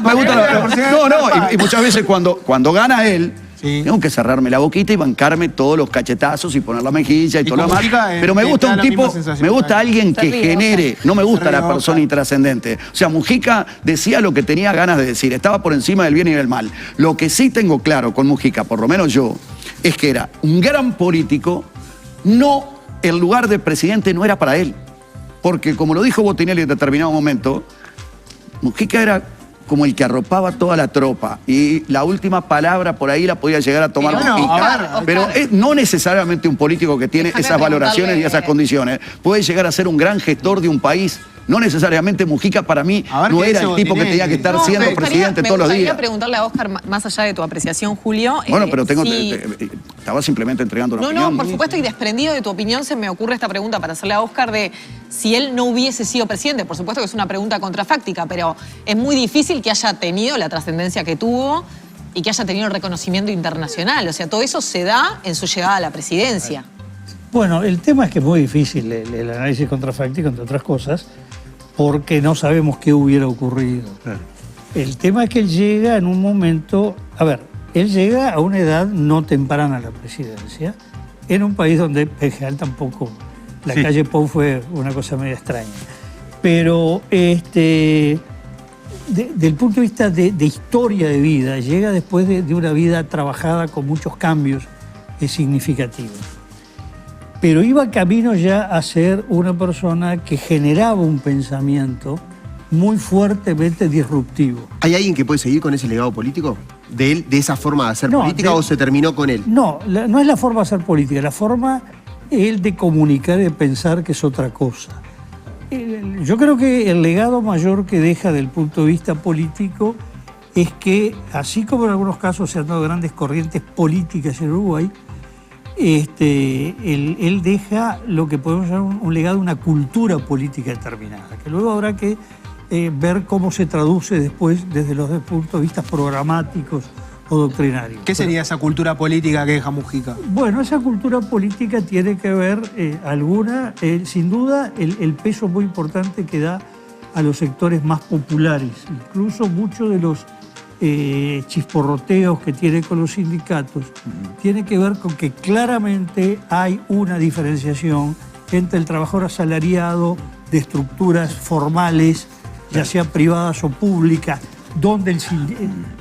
E: Me gusta y muchas veces cuando gana él, tengo que cerrarme la boquita y bancarme todos los cachetazos y poner la mejilla y todo lo demás. Pero me gusta un tipo, me gusta alguien que genere, no me gusta la persona intrascendente. O sea, Mujica decía lo que tenía ganas de decir, estaba por encima del bien y del mal. Lo que sí tengo claro con Mujica, por lo menos yo, es que era un gran político, el lugar de presidente no era para él. Porque como lo dijo Botinelli en determinado momento, Mujica era como el que arropaba toda la tropa y la última palabra por ahí la podía llegar a tomar Mujica. Pero no necesariamente un político que tiene esas valoraciones y esas condiciones puede llegar a ser un gran gestor de un país No necesariamente Mujica para mí
C: A ver
E: no
C: qué
E: era
C: dice
E: el tipo que
C: Botinelli.
E: tenía que estar
D: No,
E: siendo
D: me gustaría-
E: presidente todos los
D: Me
E: días.
D: gustaría preguntarle a Oscar, más allá de tu apreciación, Julio.
E: Bueno, pero
D: si-
E: estaba simplemente entregando una
D: No,
E: opinión.
D: por supuesto, y desprendido de tu opinión se me ocurre esta pregunta para hacerle a Oscar de si él no hubiese sido presidente. Por supuesto que es una pregunta contrafáctica, pero es muy difícil que haya tenido la trascendencia que tuvo y que haya tenido el reconocimiento internacional. O sea, todo eso se da en su llegada a la presidencia.
H: Bueno, el tema es que es muy difícil el análisis contrafáctico, entre otras cosas, porque no sabemos qué hubiera ocurrido.
I: Claro.
H: El tema es que él llega en un momento... A ver, él llega a una edad no temprana a la presidencia, en un país donde en general tampoco... La
I: Sí.
H: calle Pou fue una cosa medio extraña. Pero del punto de vista de historia de vida, llega después de una vida trabajada con muchos cambios significativos. Pero iba camino ya a ser una persona que generaba un pensamiento muy fuertemente disruptivo.
B: ¿Hay alguien que puede seguir con ese legado político? ¿De él, de esa forma de hacer
H: No,
B: política
H: de-
B: o se terminó con él?
H: No, no es la forma de hacer política, la forma él de comunicar y de pensar que es otra cosa. Yo creo que el legado mayor que deja del punto de vista político es que, así como en algunos casos se han dado grandes corrientes políticas en Uruguay, él deja lo que podemos llamar un legado de una cultura política determinada, que luego habrá que ver cómo se traduce después desde los puntos de vista programáticos o doctrinarios.
C: ¿Qué sería esa cultura política que deja Mujica?
H: Bueno, esa cultura política tiene que ver, sin duda, el peso muy importante que da a los sectores más populares. Incluso muchos de los chisporroteos que tiene con los sindicatos tiene que ver con que claramente hay una diferenciación entre el trabajador asalariado de estructuras formales, ya sea privadas o públicas, donde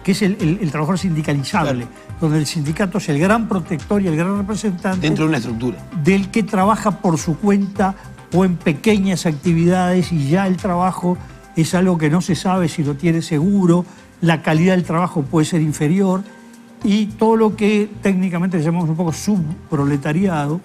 H: que es el trabajador sindicalizable, donde el sindicato es el gran protector y el gran representante
F: Dentro de una estructura.
H: del que trabaja por su cuenta o en pequeñas actividades y ya el trabajo es algo que no se sabe si lo tiene seguro, la calidad del trabajo puede ser inferior y todo lo que técnicamente llamamos un poco subproletariado,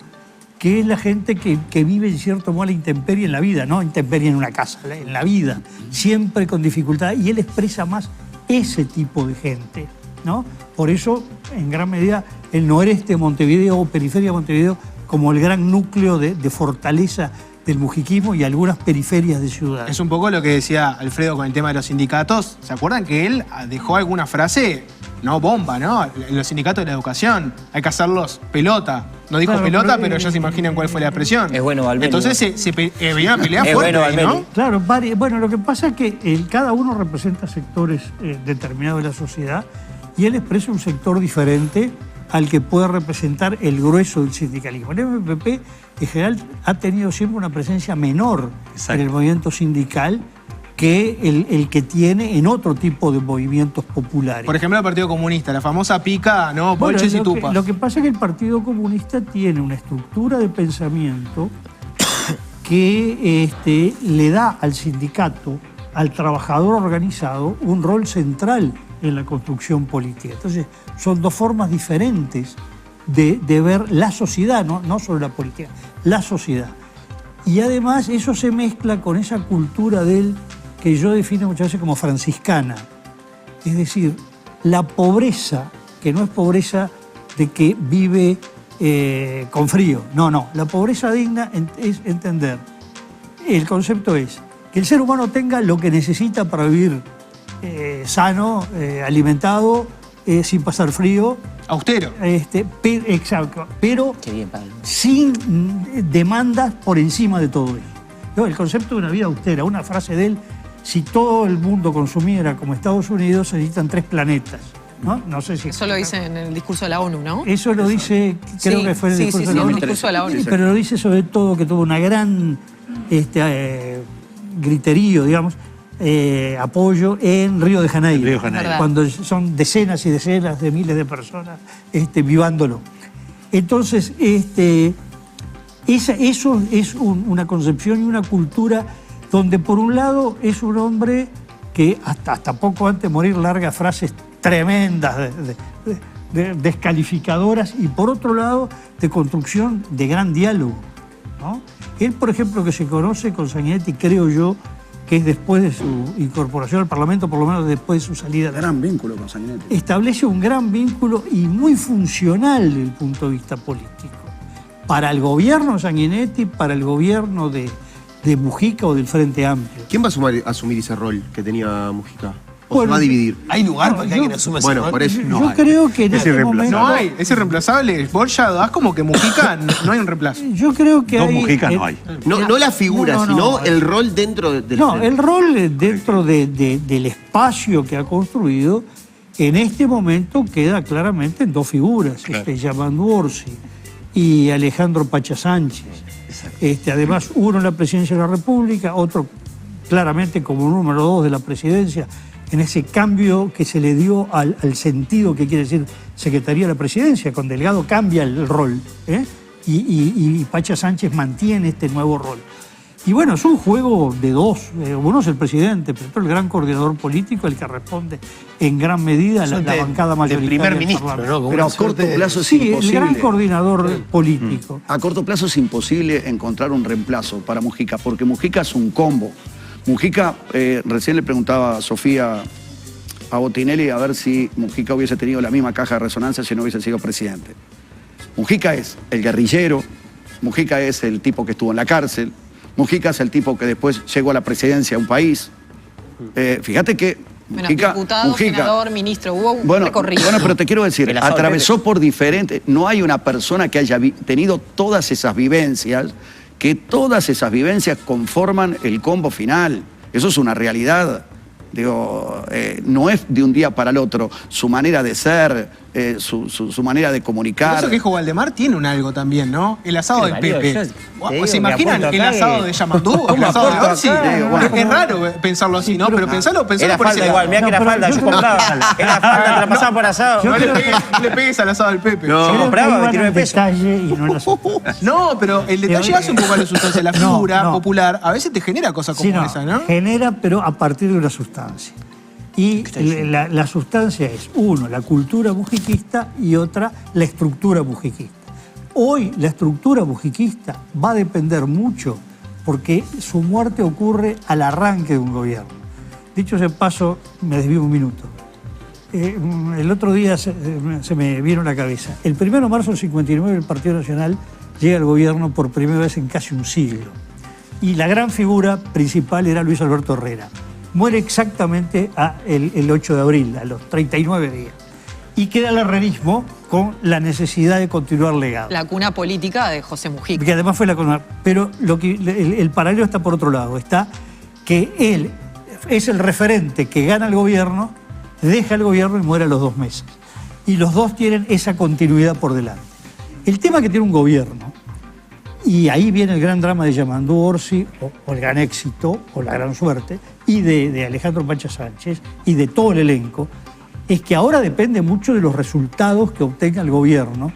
H: que es la gente que vive en cierto modo la intemperie en la vida, no intemperie en una casa, en la vida, siempre con dificultad, y él expresa más ese tipo de gente, ¿no? Por eso, en gran medida, el noreste de Montevideo o periferia de Montevideo como el gran núcleo de fortaleza del mujiquismo y algunas periferias de ciudades.
C: Es un poco lo que decía Alfredo con el tema de los sindicatos. ¿Se acuerdan que él dejó alguna frase? No, bomba, ¿no? En los sindicatos de la educación hay que hacerlos pelota. No dijo
H: Claro,
C: pelota,
H: pero,
C: pero ya se imaginan cuál fue la expresión.
A: Es bueno, Valmeli,
C: Entonces venía una pelea
A: Es
C: fuerte,
A: bueno,
C: ahí,
A: Valmeli.
C: ¿no?
H: Claro, bueno, lo que pasa es que cada uno representa sectores determinados de la sociedad y él expresa un sector diferente al que puede representar el grueso del sindicalismo. El MPP, en general, ha tenido siempre una presencia menor
I: Exacto.
H: en el movimiento sindical que el que tiene en otro tipo de movimientos populares.
C: Por ejemplo, el Partido Comunista, la famosa pica, ¿no?
H: Bueno,
C: Bolches y
H: lo que-
C: tupas.
H: Lo que pasa es que el Partido Comunista tiene una estructura de pensamiento que le da al sindicato, al trabajador organizado, un rol central en la construcción política. Entonces, son dos formas diferentes de ver la sociedad, no solo la política, la sociedad. Y además eso se mezcla con esa cultura de él que yo defino muchas veces como franciscana. Es decir, la pobreza, que no es pobreza de que vive con frío. No. La pobreza digna es entender. El concepto es que el ser humano tenga lo que necesita para vivir sano, alimentado, sin pasar frío.
C: Austero.
H: Exacto. Pero
A: Qué bien, Pablo.
H: sin demandas por encima de todo eso. No, el concepto de una vida austera, una frase de él, si todo el mundo consumiera como Estados Unidos, se necesitan 3 planetas. No sé si...
D: Eso lo dice en el discurso de la ONU, ¿no?
H: Eso lo dice, creo
D: Sí,
H: que fue el
D: sí,
H: discurso
D: sí,
H: de la
D: sí,
H: ONU.
D: el discurso de la ONU.
H: Pero lo dice sobre todo que tuvo una gran griterío, digamos, apoyo en Río de Janeiro.
I: Río de Janeiro.
D: Verdad.
H: Cuando son decenas y decenas de miles de personas vivándolo. Entonces, eso es una concepción y una cultura donde por un lado es un hombre que hasta poco antes de morir larga frases tremendas, descalificadoras, y por otro lado de construcción de gran diálogo. ¿no? Él, por ejemplo, que se conoce con Sanguinetti, creo yo, que es después de su incorporación al Parlamento, por lo menos después de su salida.
E: Gran vínculo con Sanguinetti.
H: Establece un gran vínculo y muy funcional desde el punto de vista político. Para el gobierno de Sanguinetti, para el gobierno de Mujica o del Frente Amplio.
B: ¿Quién va a asumir ese rol que tenía Mujica? ¿O
H: Bueno,
B: se va a dividir?
F: ¿Hay lugar para que alguien asuma ese
B: Bueno,
F: rol?
B: por eso.
H: Yo creo que en este momento...
C: No hay, es irreemplazable. Vos ya das como que Mujica no hay un reemplazo.
H: Yo creo que
I: Dos
H: hay...
I: Mujica no hay.
B: No la figura,
H: No, no,
B: sino
H: no.
B: el rol dentro del
H: No,
B: frente.
H: el rol dentro del espacio que ha construido, en este momento queda claramente en dos figuras, Yamandu Orsi y Alejandro Pacha Sánchez. Además, uno en la presidencia de la República, otro claramente como número 2 de la presidencia, en ese cambio que se le dio al sentido que quiere decir Secretaría de la Presidencia. Con Delgado cambia el rol, y Pacha Sánchez mantiene este nuevo rol. Y bueno, es un juego de dos. Uno es el presidente, pero otro el gran coordinador político, el que responde en gran medida a la bancada mayoritaria.
F: primer
H: del
F: ministro,
H: Parlamento.
F: ¿no?
E: Pero a corto plazo es
H: Sí,
E: imposible.
H: el gran coordinador político.
E: A corto plazo es imposible encontrar un reemplazo para Mujica, porque Mujica es un combo. Mujica, recién le preguntaba a Sofía a Botinelli a ver si Mujica hubiese tenido la misma caja de resonancia si no hubiese sido presidente. Mujica es el guerrillero, Mujica es el tipo que estuvo en la cárcel, Mujica es el tipo que después llegó a la presidencia de un país. Fíjate que
D: Bueno,
E: Mujica,
D: diputado, senador, ministro, hubo un recorrido.
E: Bueno, pero te quiero decir,
A: El asado
E: atravesó por diferentes... No hay una persona que haya tenido todas esas vivencias, que todas esas vivencias conforman el combo final. Eso es una realidad. Digo, no es de un día para el otro. Su manera de ser, su manera de comunicar.
C: Eso que dijo Valdemar tiene un algo también, ¿no? El asado del
A: Mario,
C: Pepe.
A: yo te digo,
C: ¿Se
A: me
C: imaginan
A: apunto
C: el
A: acá
C: asado
A: y-
C: de Yamatú?
A: ¿Cómo
C: El asado de
A: apunto
C: Orsi.
A: acá?
C: Es raro pensarlo así, ¿no? Pero pensalo
A: Era
C: por ese
A: falda
C: lado.
A: igual, mirá que era
H: pero
A: falda,
H: yo
A: yo
H: creo-
A: compraba. Era falda, te la pasaba por asado.
C: No le pegues al asado del Pepe.
B: No.
H: Creo que
A: compraba,
H: iban
A: 29
H: al
A: pesos.
H: detalle y no en la sustancia.
C: No, pero el detalle hace un poco a la sustancia. La
H: No,
C: figura
H: no.
C: popular a veces te genera cosas como
H: Sí, no,
C: esa, ¿no?
H: genera, pero a partir de una sustancia. Y la sustancia es, uno, la cultura mujiquista y otra, la estructura mujiquista. Hoy la estructura mujiquista va a depender mucho porque su muerte ocurre al arranque de un gobierno. Dicho ese paso, me desvío un minuto. El otro día se me vino a la cabeza. El 1 de marzo del 59 el Partido Nacional llega al gobierno por primera vez en casi un siglo. Y la gran figura principal era Luis Alberto Herrera. Muere exactamente el 8 de abril, a los 39 días. Y queda el herrerismo con la necesidad de continuar legado.
D: La cuna política de José Mujica.
H: Que además fue la cuna. Pero el paralelo está por otro lado. Está que él es el referente que gana el gobierno, deja el gobierno y muere a los 2 meses. Y los dos tienen esa continuidad por delante. El tema que tiene un gobierno, y ahí viene el gran drama de Yamandu Orsi, o el gran éxito, o la gran suerte, y de Alejandro Pacha Sánchez, y de todo el elenco, es que ahora depende mucho de los resultados que obtenga el gobierno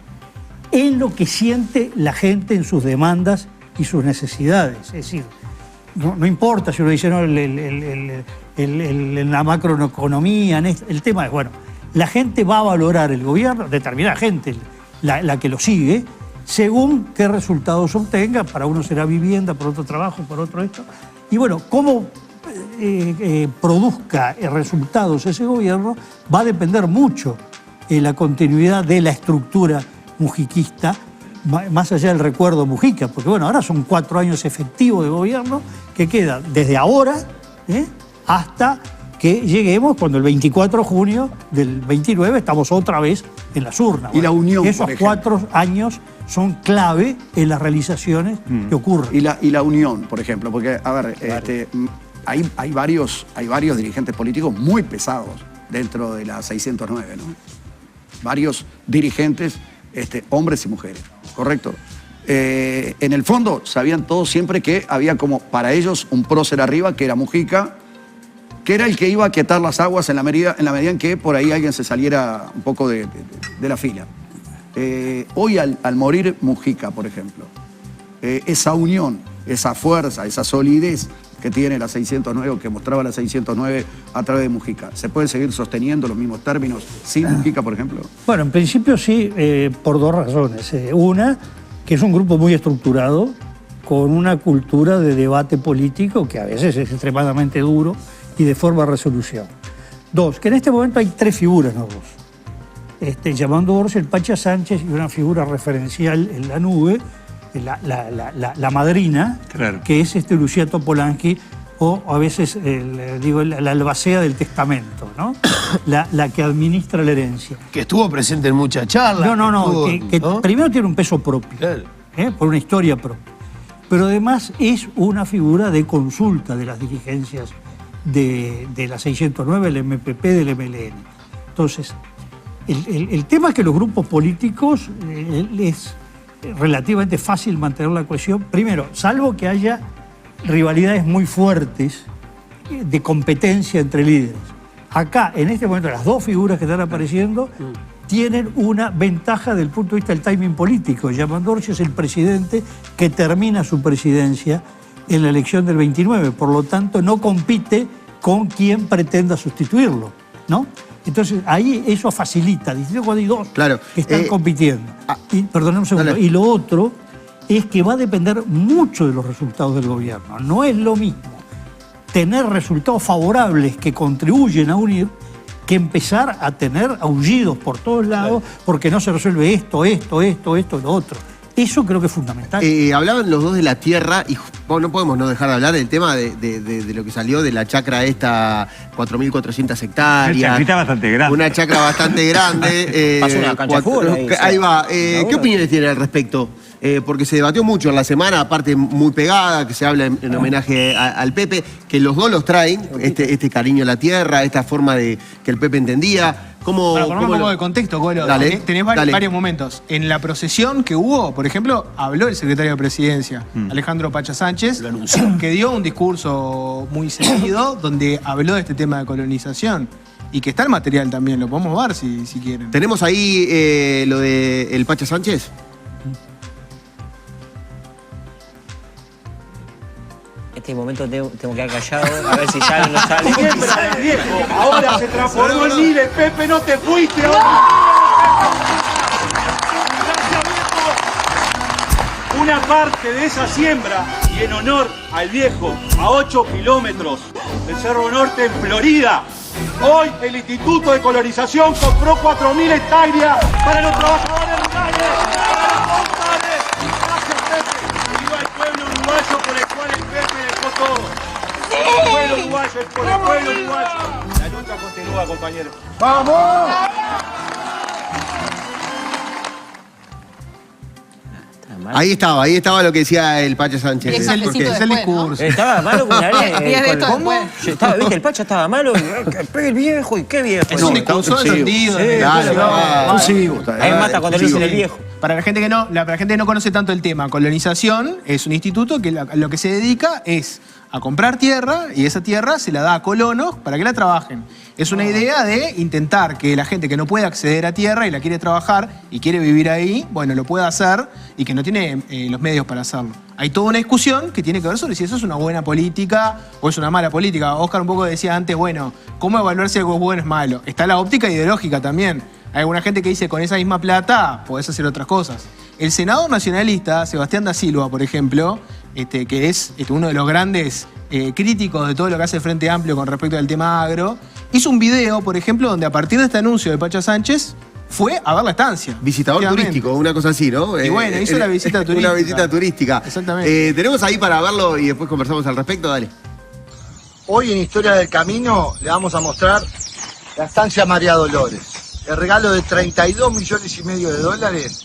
H: en lo que siente la gente en sus demandas y sus necesidades. Es decir, no importa si uno dice, no, la macroeconomía, el tema es, bueno, la gente va a valorar el gobierno, determinada gente, la que lo sigue, según qué resultados obtenga. Para uno será vivienda, para otro trabajo, para otro esto. Y bueno, cómo produzca resultados ese gobierno va a depender mucho la continuidad de la estructura mujiquista, más allá del recuerdo Mujica, porque bueno, ahora son 4 años efectivos de gobierno que quedan desde ahora hasta que lleguemos cuando el 24 de junio del 29 estamos otra vez en las urnas.
E: Y la unión,
H: esos
E: por ejemplo.
H: 4 años son clave en las realizaciones que ocurren.
E: Y la unión, por ejemplo, porque, a ver, hay varios dirigentes políticos muy pesados dentro de la 609, ¿no? Varios dirigentes, hombres y mujeres, ¿correcto? En el fondo, sabían todos siempre que había como para ellos un prócer arriba, que era Mujica, que era el que iba a aquietar las aguas en la medida en que por ahí alguien se saliera un poco de la fila. Hoy al morir Mujica, por ejemplo, esa unión, esa fuerza, esa solidez que tiene la 609 o que mostraba la 609 a través de Mujica, ¿se puede seguir sosteniendo los mismos términos sin Mujica, por ejemplo?
H: Bueno, en principio sí, por 2 razones. Una, que es un grupo muy estructurado, con una cultura de debate político que a veces es extremadamente duro y de forma de resolución. Dos, que en este momento hay tres figuras nuevas. Llamando Borges, el Pacha Sánchez y una figura referencial en la nube, la madrina,
I: Claro.
H: que es Lucía Topolansky, o a veces la albacea del testamento, ¿no? la que administra la herencia.
F: Que estuvo presente en muchas charlas.
H: No, que
F: ¿no?
H: primero tiene un peso propio,
F: Claro.
H: por una historia propia. Pero además es una figura de consulta de las dirigencias de la 609, el MPP, del MLN. Entonces, el tema es que los grupos políticos es relativamente fácil mantener la cohesión, primero, salvo que haya rivalidades muy fuertes de competencia entre líderes. Acá, en este momento, las dos figuras que están apareciendo tienen una ventaja desde el punto de vista del timing político. Yamandorce es el presidente que termina su presidencia en la elección del 29, por lo tanto no compite con quien pretenda sustituirlo, ¿no? Entonces ahí eso facilita, distinto cuando hay dos
B: Claro.
H: que están compitiendo. Y, perdóname un segundo.
B: Dale.
H: Y lo otro es que va a depender mucho de los resultados del gobierno. No es lo mismo tener resultados favorables que contribuyen a unir que empezar a tener aullidos por todos lados porque no se resuelve esto, lo otro. Eso creo que es fundamental.
B: Hablaban los dos de la tierra y no podemos no dejar de hablar del tema de lo que salió de la chacra esta, 4.400 hectáreas.
I: Una chacrita bastante grande.
B: Una chacra bastante grande.
A: Pasó una cancha de fútbol ahí,
B: ahí va.
A: sí.
B: ¿Qué opiniones tiene al respecto? Porque se debatió mucho en la semana, aparte muy pegada, que se habla en homenaje al Pepe, que los dos los traen, este cariño a la tierra, esta forma de que el Pepe entendía.
C: Para poner un poco de contexto, Colo,
B: Dale,
C: tenés
B: dale.
C: varios momentos. En la procesión que hubo, por ejemplo, habló el secretario de Presidencia, Alejandro Pacha Sánchez, que dio un discurso muy seguido donde habló de este tema de colonización y que está el material también, lo podemos ver si quieren.
B: ¿Tenemos ahí lo de el Pacha Sánchez?
A: Este momento tengo que quedar callado, a ver si sale o no sale.
J: Ahora se transformó en Nile, Pepe, no te fuiste. Una parte de esa siembra y en honor al viejo, a 8 kilómetros del Cerro Norte en Florida. Hoy el Instituto de Colonización compró 4.000 hectáreas para los trabajadores rurales. Gracias, Pepe. Viva el pueblo uruguayo por el cual el Pepe dejó todo. El pueblo uruguayo, por el pueblo uruguayo. La lucha continúa, compañeros. ¡Vamos!
B: Ahí estaba lo que decía el Pacha Sánchez.
D: El
B: ¿Por qué?
D: cafecito
C: Es el
D: después, ¿no?
C: discurso.
A: Estaba malo con la
D: Diez de esto después.
A: ¿Viste? El Pacha estaba malo. Que pegue el viejo y qué viejo.
C: Es
A: No,
C: un discurso
E: sí.
C: entendido.
A: Ahí mata cuando le dicen el viejo.
C: Para la gente que no conoce tanto el tema, colonización es un instituto que lo que se dedica es a comprar tierra y esa tierra se la da a colonos para que la trabajen. Es una idea de intentar que la gente que no puede acceder a tierra y la quiere trabajar y quiere vivir ahí, bueno, lo pueda hacer y que no tiene los medios para hacerlo. Hay toda una discusión que tiene que ver sobre si eso es una buena política o es una mala política. Oscar un poco decía antes, bueno, ¿cómo evaluar si algo es bueno o es malo? Está la óptica ideológica también. Hay alguna gente que dice, con esa misma plata podés hacer otras cosas. El senador nacionalista, Sebastián da Silva, por ejemplo, que es uno de los grandes críticos de todo lo que hace el Frente Amplio con respecto al tema agro, hizo un video, por ejemplo, donde a partir de este anuncio de Pacha Sánchez fue a ver la estancia.
B: Visitador turístico, una cosa así, ¿no?
C: Y bueno, hizo la visita turística.
B: Una visita turística.
C: Exactamente.
B: Tenemos ahí para verlo y después conversamos al respecto, dale.
K: Hoy en Historia del Camino le vamos a mostrar la estancia María Dolores, el regalo de 32,5 millones de dólares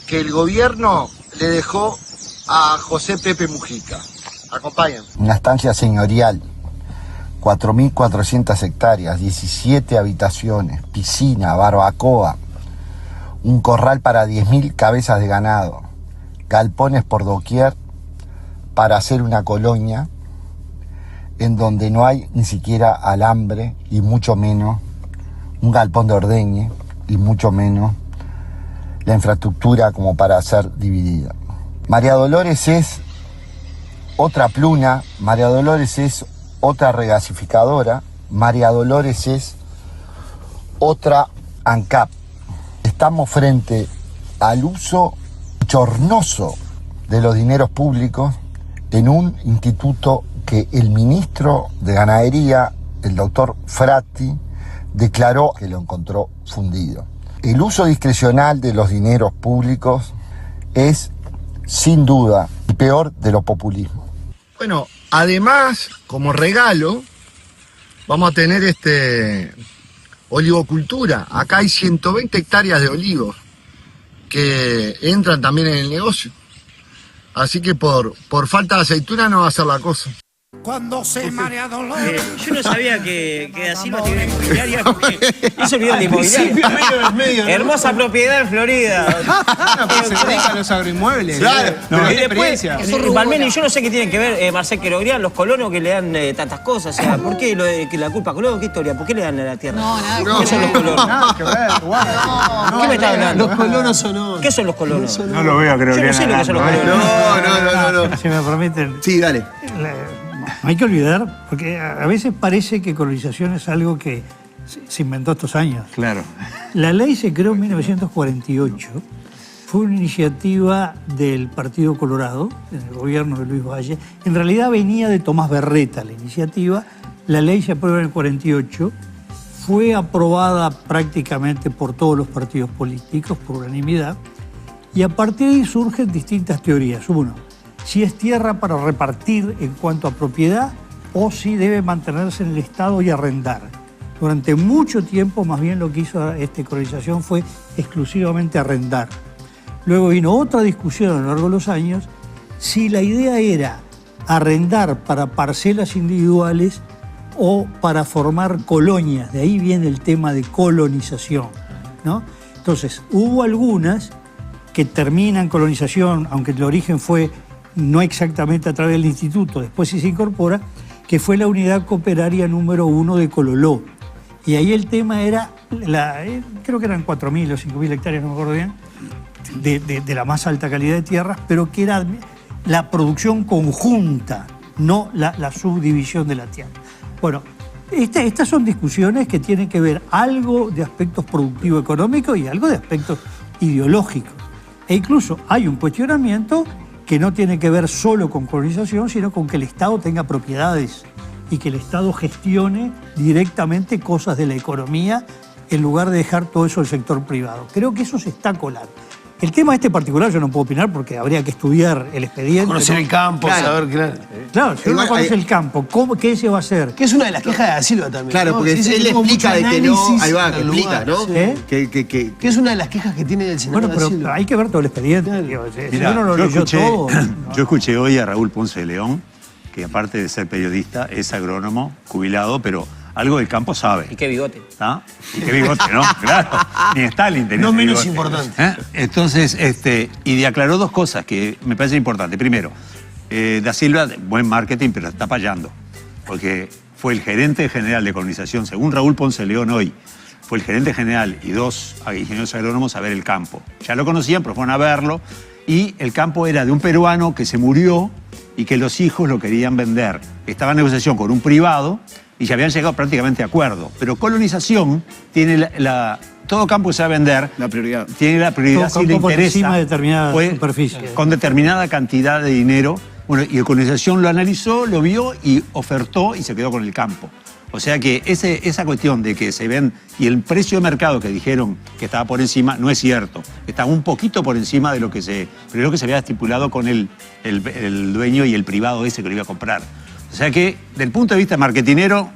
K: que el gobierno le dejó a José Pepe Mujica. Acompañen.
L: Una estancia señorial, 4.400 hectáreas, 17 habitaciones, piscina, barbacoa, un corral para 10.000 cabezas de ganado, galpones por doquier para hacer una colonia en donde no hay ni siquiera alambre y mucho menos un galpón de ordeñe y mucho menos la infraestructura como para ser dividida. María Dolores es otra pluna, María Dolores es otra regasificadora, María Dolores es otra ANCAP. Estamos frente al uso chornoso de los dineros públicos en un instituto que el ministro de Ganadería, el doctor Fratti, declaró que lo encontró fundido. El uso discrecional de los dineros públicos es, sin duda, el peor de los populismos.
K: Bueno, además, como regalo, vamos a tener olivocultura. Acá hay 120 hectáreas de olivos que entran también en el negocio. Así que por falta de aceituna no va a ser la cosa.
G: Cuando se marea dolor.
A: Yo no sabía que Da Silva tenía una inmobiliaria porque hizo el video de inmobiliaria.
F: medio,
A: Hermosa propiedad en Florida.
C: Se dedica a los agroinmuebles.
B: Claro.
A: Y después, Balmeni, yo no sé qué tienen que ver Marcel Querogrián, los colonos que le dan tantas cosas. O sea, ¿por qué que la culpa a Colón? ¿Qué historia? ¿Por qué le dan a la tierra?
D: No, nada que
A: ¿Qué son los colonos?
C: Nada que ver,
A: ¿Qué me estás hablando?
F: Los colonos son
A: ¿Qué son los colonos?
I: No lo veo, creo
A: Yo
I: que
A: no sé lo que son los colonos.
B: No.
H: Si me permiten.
B: Sí, dale.
H: No hay que olvidar, porque a veces parece que colonización es algo que se inventó estos años.
I: Claro.
H: La ley se creó en 1948. Fue una iniciativa del Partido Colorado, en el gobierno de Luis Valle. En realidad venía de Tomás Berreta la iniciativa. La ley se aprueba en el 48. Fue aprobada prácticamente por todos los partidos políticos, por unanimidad. Y a partir de ahí surgen distintas teorías. Uno, si es tierra para repartir en cuanto a propiedad o si debe mantenerse en el Estado y arrendar. Durante mucho tiempo, más bien lo que hizo esta colonización fue exclusivamente arrendar. Luego vino otra discusión a lo largo de los años, si la idea era arrendar para parcelas individuales o para formar colonias. De ahí viene el tema de colonización, ¿no? Entonces, hubo algunas que terminan colonización, aunque el origen fue no exactamente a través del instituto, después sí se incorpora, que fue la unidad cooperaria número 1 de Cololó. Y ahí el tema era, creo que eran 4.000 o 5.000 hectáreas, no me acuerdo bien, de la más alta calidad de tierras, pero que era la producción conjunta, no la subdivisión de la tierra. Bueno, estas son discusiones que tienen que ver algo de aspectos productivos económicos y algo de aspectos ideológicos. E incluso hay un cuestionamiento que no tiene que ver solo con colonización, sino con que el Estado tenga propiedades y que el Estado gestione directamente cosas de la economía en lugar de dejar todo eso al sector privado. Creo que eso se está colando. El tema particular yo no puedo opinar porque habría que estudiar el expediente.
F: Conocer el campo, saber, claro.
H: Claro, si uno conoce el campo, ¿qué se va a hacer?
F: Que es una de las quejas de Da Silva también.
B: Claro,
F: ¿no?
B: porque él explica de que no. Ahí va, que explica, ¿no?
F: Sí.
B: Que
F: es una de las quejas que tiene del senador
H: Bueno,
F: Da
H: pero
F: Silva.
H: hay que ver todo el expediente.
I: Mirá,
H: uno lo leyó todo.
I: Yo escuché hoy a Raúl Ponce de León, que aparte de ser periodista, es agrónomo, jubilado, pero algo del campo sabe.
A: Y qué bigote.
I: ¿Ah? Y qué bigote, ¿no? Claro. Ni Stalin tenía
F: No
I: ese
F: menos
I: bigote.
F: importante.
I: Entonces, y aclaró dos cosas que me parecen importantes. Primero, Da Silva, buen marketing, pero está fallando. Porque fue el gerente general de colonización, según Raúl Ponce de León hoy, fue el gerente general y 2 ingenieros agrónomos a ver el campo. Ya lo conocían, pero fueron a verlo. Y el campo era de un peruano que se murió y que los hijos lo querían vender. Estaba en negociación con un privado y ya habían llegado prácticamente a acuerdo. Pero colonización tiene todo campo que se va a vender.
E: La prioridad.
I: Tiene la prioridad
H: Todo
I: si le
H: campo por
I: interesa.
H: encima de determinada
I: Fue
H: superficie.
I: Con determinada cantidad de dinero. Bueno, y la colonización lo analizó, lo vio y ofertó y se quedó con el campo. O sea que esa cuestión de que se ven y el precio de mercado que dijeron que estaba por encima no es cierto. Está un poquito por encima de lo que se había estipulado con el dueño y el privado ese que lo iba a comprar. O sea que, del punto de vista marketinero,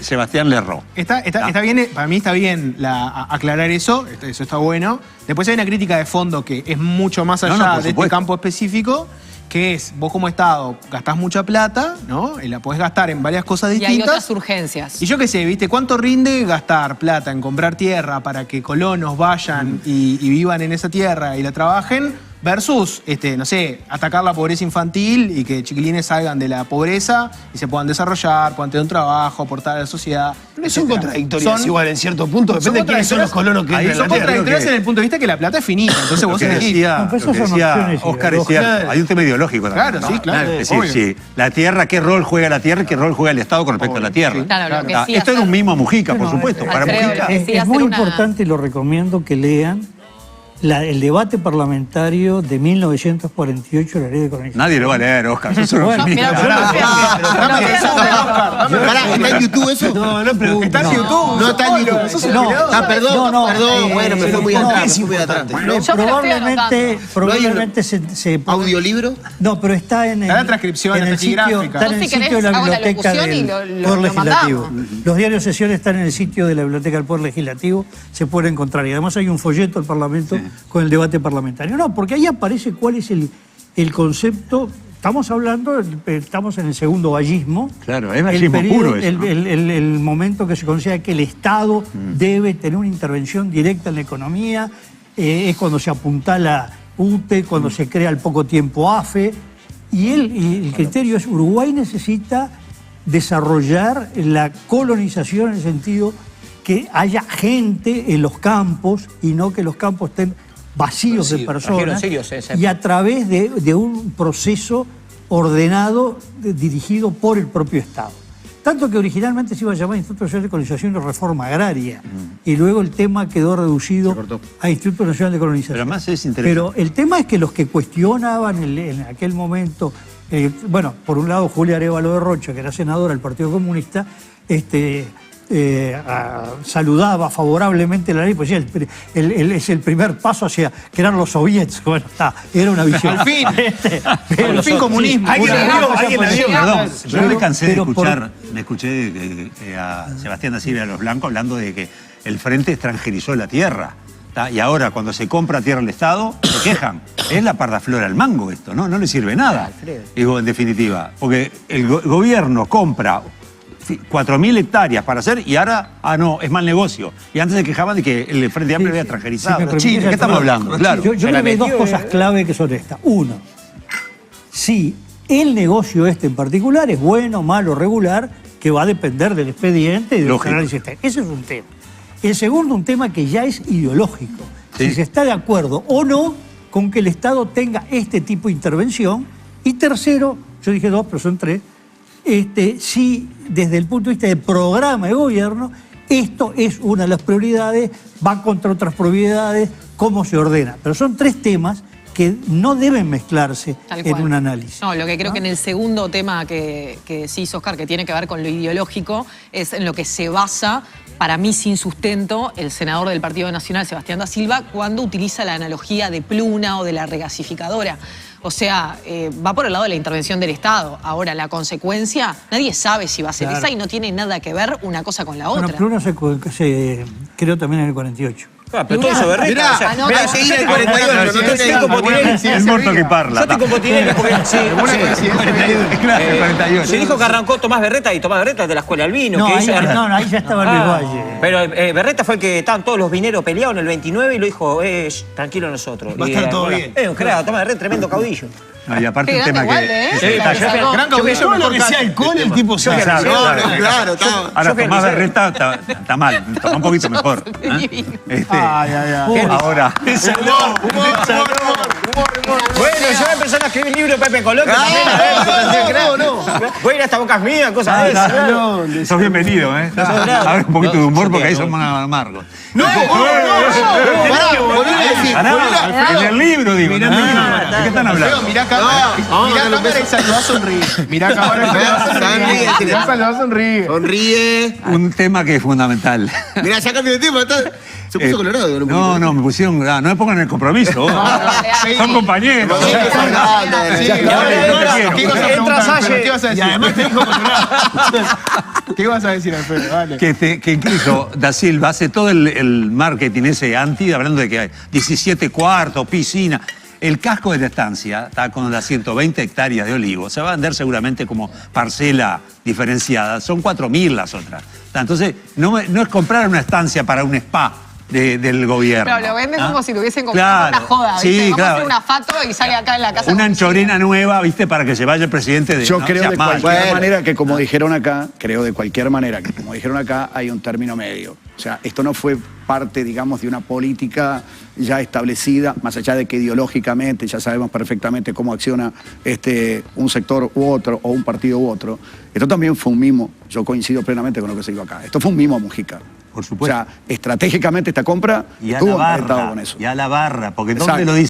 I: Sebastián le erró.
C: Está bien, para mí está bien aclarar eso está bueno. Después hay una crítica de fondo que es mucho más allá de este campo específico, que es, vos como Estado gastás mucha plata, ¿no? Y la podés gastar en varias cosas distintas.
D: Y hay otras urgencias.
C: Y yo qué sé, ¿viste? ¿Cuánto rinde gastar plata en comprar tierra para que colonos vayan y vivan en esa tierra y la trabajen? Versus, no sé, atacar la pobreza infantil y que chiquilines salgan de la pobreza y se puedan desarrollar, puedan tener un trabajo, aportar a la sociedad.
F: Pero son contradictorias igual en cierto punto, depende de quiénes son los colonos que entran en la
C: Son
F: tierra.
C: contradictorias en el punto de vista que la plata es finita, entonces vos elegís.
I: Lo que decía Oscar es cierto. Hay un tema ideológico también.
C: Claro, sí, claro.
I: Es decir, sí, la tierra, ¿qué rol juega la tierra y qué rol juega el Estado con respecto a la tierra?
D: Claro, lo que sí
I: Esto era un mimo a Mujica, por supuesto. Para
D: Alfredo,
I: Mujica.
D: lo que sí
H: Es
D: hacer
H: muy
D: una-
H: importante y lo recomiendo que lean el debate parlamentario de 1948 de la ley de colonización.
I: Nadie lo va a leer, Oscar.
H: Bueno, mira,
B: Pará, ¿está en YouTube eso?
F: No, no pregunto.
C: Está en YouTube.
B: No está en YouTube. Perdón, bueno, me fue muy atrás.
H: Probablemente se
B: ¿Audiolibro?
H: No, pero está en
C: la transcripción,
H: en
C: la
H: el sitio,
C: gráfica.
H: está en el
D: Si querés,
H: sitio de la
D: hago la
H: biblioteca
D: locución y
H: del
D: lo
H: Poder Legislativo.
D: mandamos.
H: Los diarios de sesión están en el sitio de la biblioteca del Poder Legislativo, se puede encontrar. Y además hay un folleto del Parlamento con el debate parlamentario. No, porque ahí aparece cuál es el concepto. Estamos en el segundo vallismo.
I: Claro, es vallismo puro eso, ¿no?
H: El momento que se considera que el Estado debe tener una intervención directa en la economía, es cuando se apuntala UTE, cuando se crea al poco tiempo AFE, y el criterio es Uruguay necesita desarrollar la colonización en el sentido que haya gente en los campos y no que los campos estén vacíos de personas, y a través de un proceso ordenado dirigido por el propio Estado. Tanto que originalmente se iba a llamar Instituto Nacional de Colonización y Reforma Agraria, y luego el tema quedó reducido a Instituto Nacional de Colonización.
I: Pero además es interesante.
H: Pero el tema es que los que cuestionaban en aquel momento, bueno, por un lado Julia Arévalo de Rocha, que era senadora del Partido Comunista, saludaba favorablemente la ley, pues ya es el primer paso hacia crear los soviets. Bueno, era una visión.
C: Al fin. Al fin comunismo.
I: Perdón, yo me cansé de escuchar, me escuché a Sebastián da Silva de los Blancos hablando de que el Frente extranjerizó la tierra. Y ahora, cuando se compra tierra al Estado, se quejan. Es la pardaflora al mango esto, ¿no? No le sirve nada. Digo, en definitiva, porque el gobierno compra 4.000 hectáreas para hacer y ahora, no, es mal negocio. Y antes se quejaban de que el Frente Amplio había extranjerizado. ¿De qué estamos hablando? Claro.
H: Yo creo que hay dos cosas clave que son estas. Uno, si el negocio en particular es bueno, malo, regular, que va a depender del expediente y de los análisis técnicos. Ese es un tema. El segundo, un tema que ya es ideológico. Si se está de acuerdo o no con que el Estado tenga este tipo de intervención. Y tercero, yo dije dos, pero son tres, si desde el punto de vista del programa de gobierno, esto es una de las prioridades, va contra otras prioridades, cómo se ordena. Pero son tres temas que no deben mezclarse en un análisis.
D: No, lo que creo que en el segundo tema que decís, Oscar, que tiene que ver con lo ideológico, es en lo que se basa, para mí sin sustento, el senador del Partido Nacional, Sebastián da Silva, cuando utiliza la analogía de Pluna o de la regasificadora. O sea, va por el lado de la intervención del Estado. Ahora, la consecuencia, nadie sabe si va a ser esa y no tiene nada que ver una cosa con la otra.
H: Bueno, Pluna se creó también en el 48.
A: Pero todo eso Berreta.
B: Mirá, seguir el 48.
A: Yo estoy con Botinelli.
I: El muerto que parla.
A: Yo estoy con Botinelli porque se dijo que arrancó Tomás Berreta y Tomás Berreta es de la Escuela del Vino.
H: Ahí ya estaba Luis Valle.
A: Pero Berreta fue el que estaban todos los vineros peleados en el 29 y lo dijo, tranquilo nosotros.
F: Va a estar todo bien.
A: Un crack, Tomás Berreta, tremendo caudillo.
I: No, y aparte el tema
F: Gran caudillo, todo lo que sea alcohol, el tipo sabe.
B: Claro,
I: ahora Tomás Berreta está mal, toma un poquito mejor. Ahora.
A: Bueno, yo voy a empezar a escribir libro de Pepe Colón. Voy a ir hasta Bocas Mías, cosas de esas.
I: Sos bienvenido, ¿eh? A ver un poquito de humor porque ahí son más amargos. En el libro, digo. ¿De qué están hablando?
C: Mirá cámara y saludá, sonríe. Mirá cámara y saludá, sonríe.
B: Sonríe.
I: Un tema que es fundamental.
B: Mirá, ya cambió de tema. Se puso colorado.
I: No, me pusieron. No me pongan en el compromiso. Son compañeros.
C: Y además te dijo ¿qué ibas a decir, Alfredo? Dale.
I: Que incluso da Silva hace todo el marketing ese anti, hablando de que hay 17 cuartos, piscina. El casco de la estancia está con las 120 hectáreas de olivo. Se va a vender seguramente como parcela diferenciada. Son 4.000 las otras. Entonces, no es comprar una estancia para un spa del gobierno.
D: Pero lo venden como si lo hubiesen comprado una joda, ¿viste?
I: Sí,
D: vamos a hacer una fato y sale acá en la casa.
I: Una anchorena nueva, ¿viste? Para que se vaya el presidente de...
E: Yo creo de cualquier manera que como dijeron acá, hay un término medio. O sea, esto no fue parte, digamos, de una política ya establecida, más allá de que ideológicamente ya sabemos perfectamente cómo acciona un sector u otro, o un partido u otro. Esto también fue un mimo. Yo coincido plenamente con lo que se dijo acá. Esto fue un mimo a Mujica.
I: Por supuesto.
E: O sea, estratégicamente esta compra
I: Y a
E: estuvo
I: la
E: emparentado
I: barra,
E: con eso.
I: y a la barra, porque ¿dónde
E: Exacto.
I: lo dice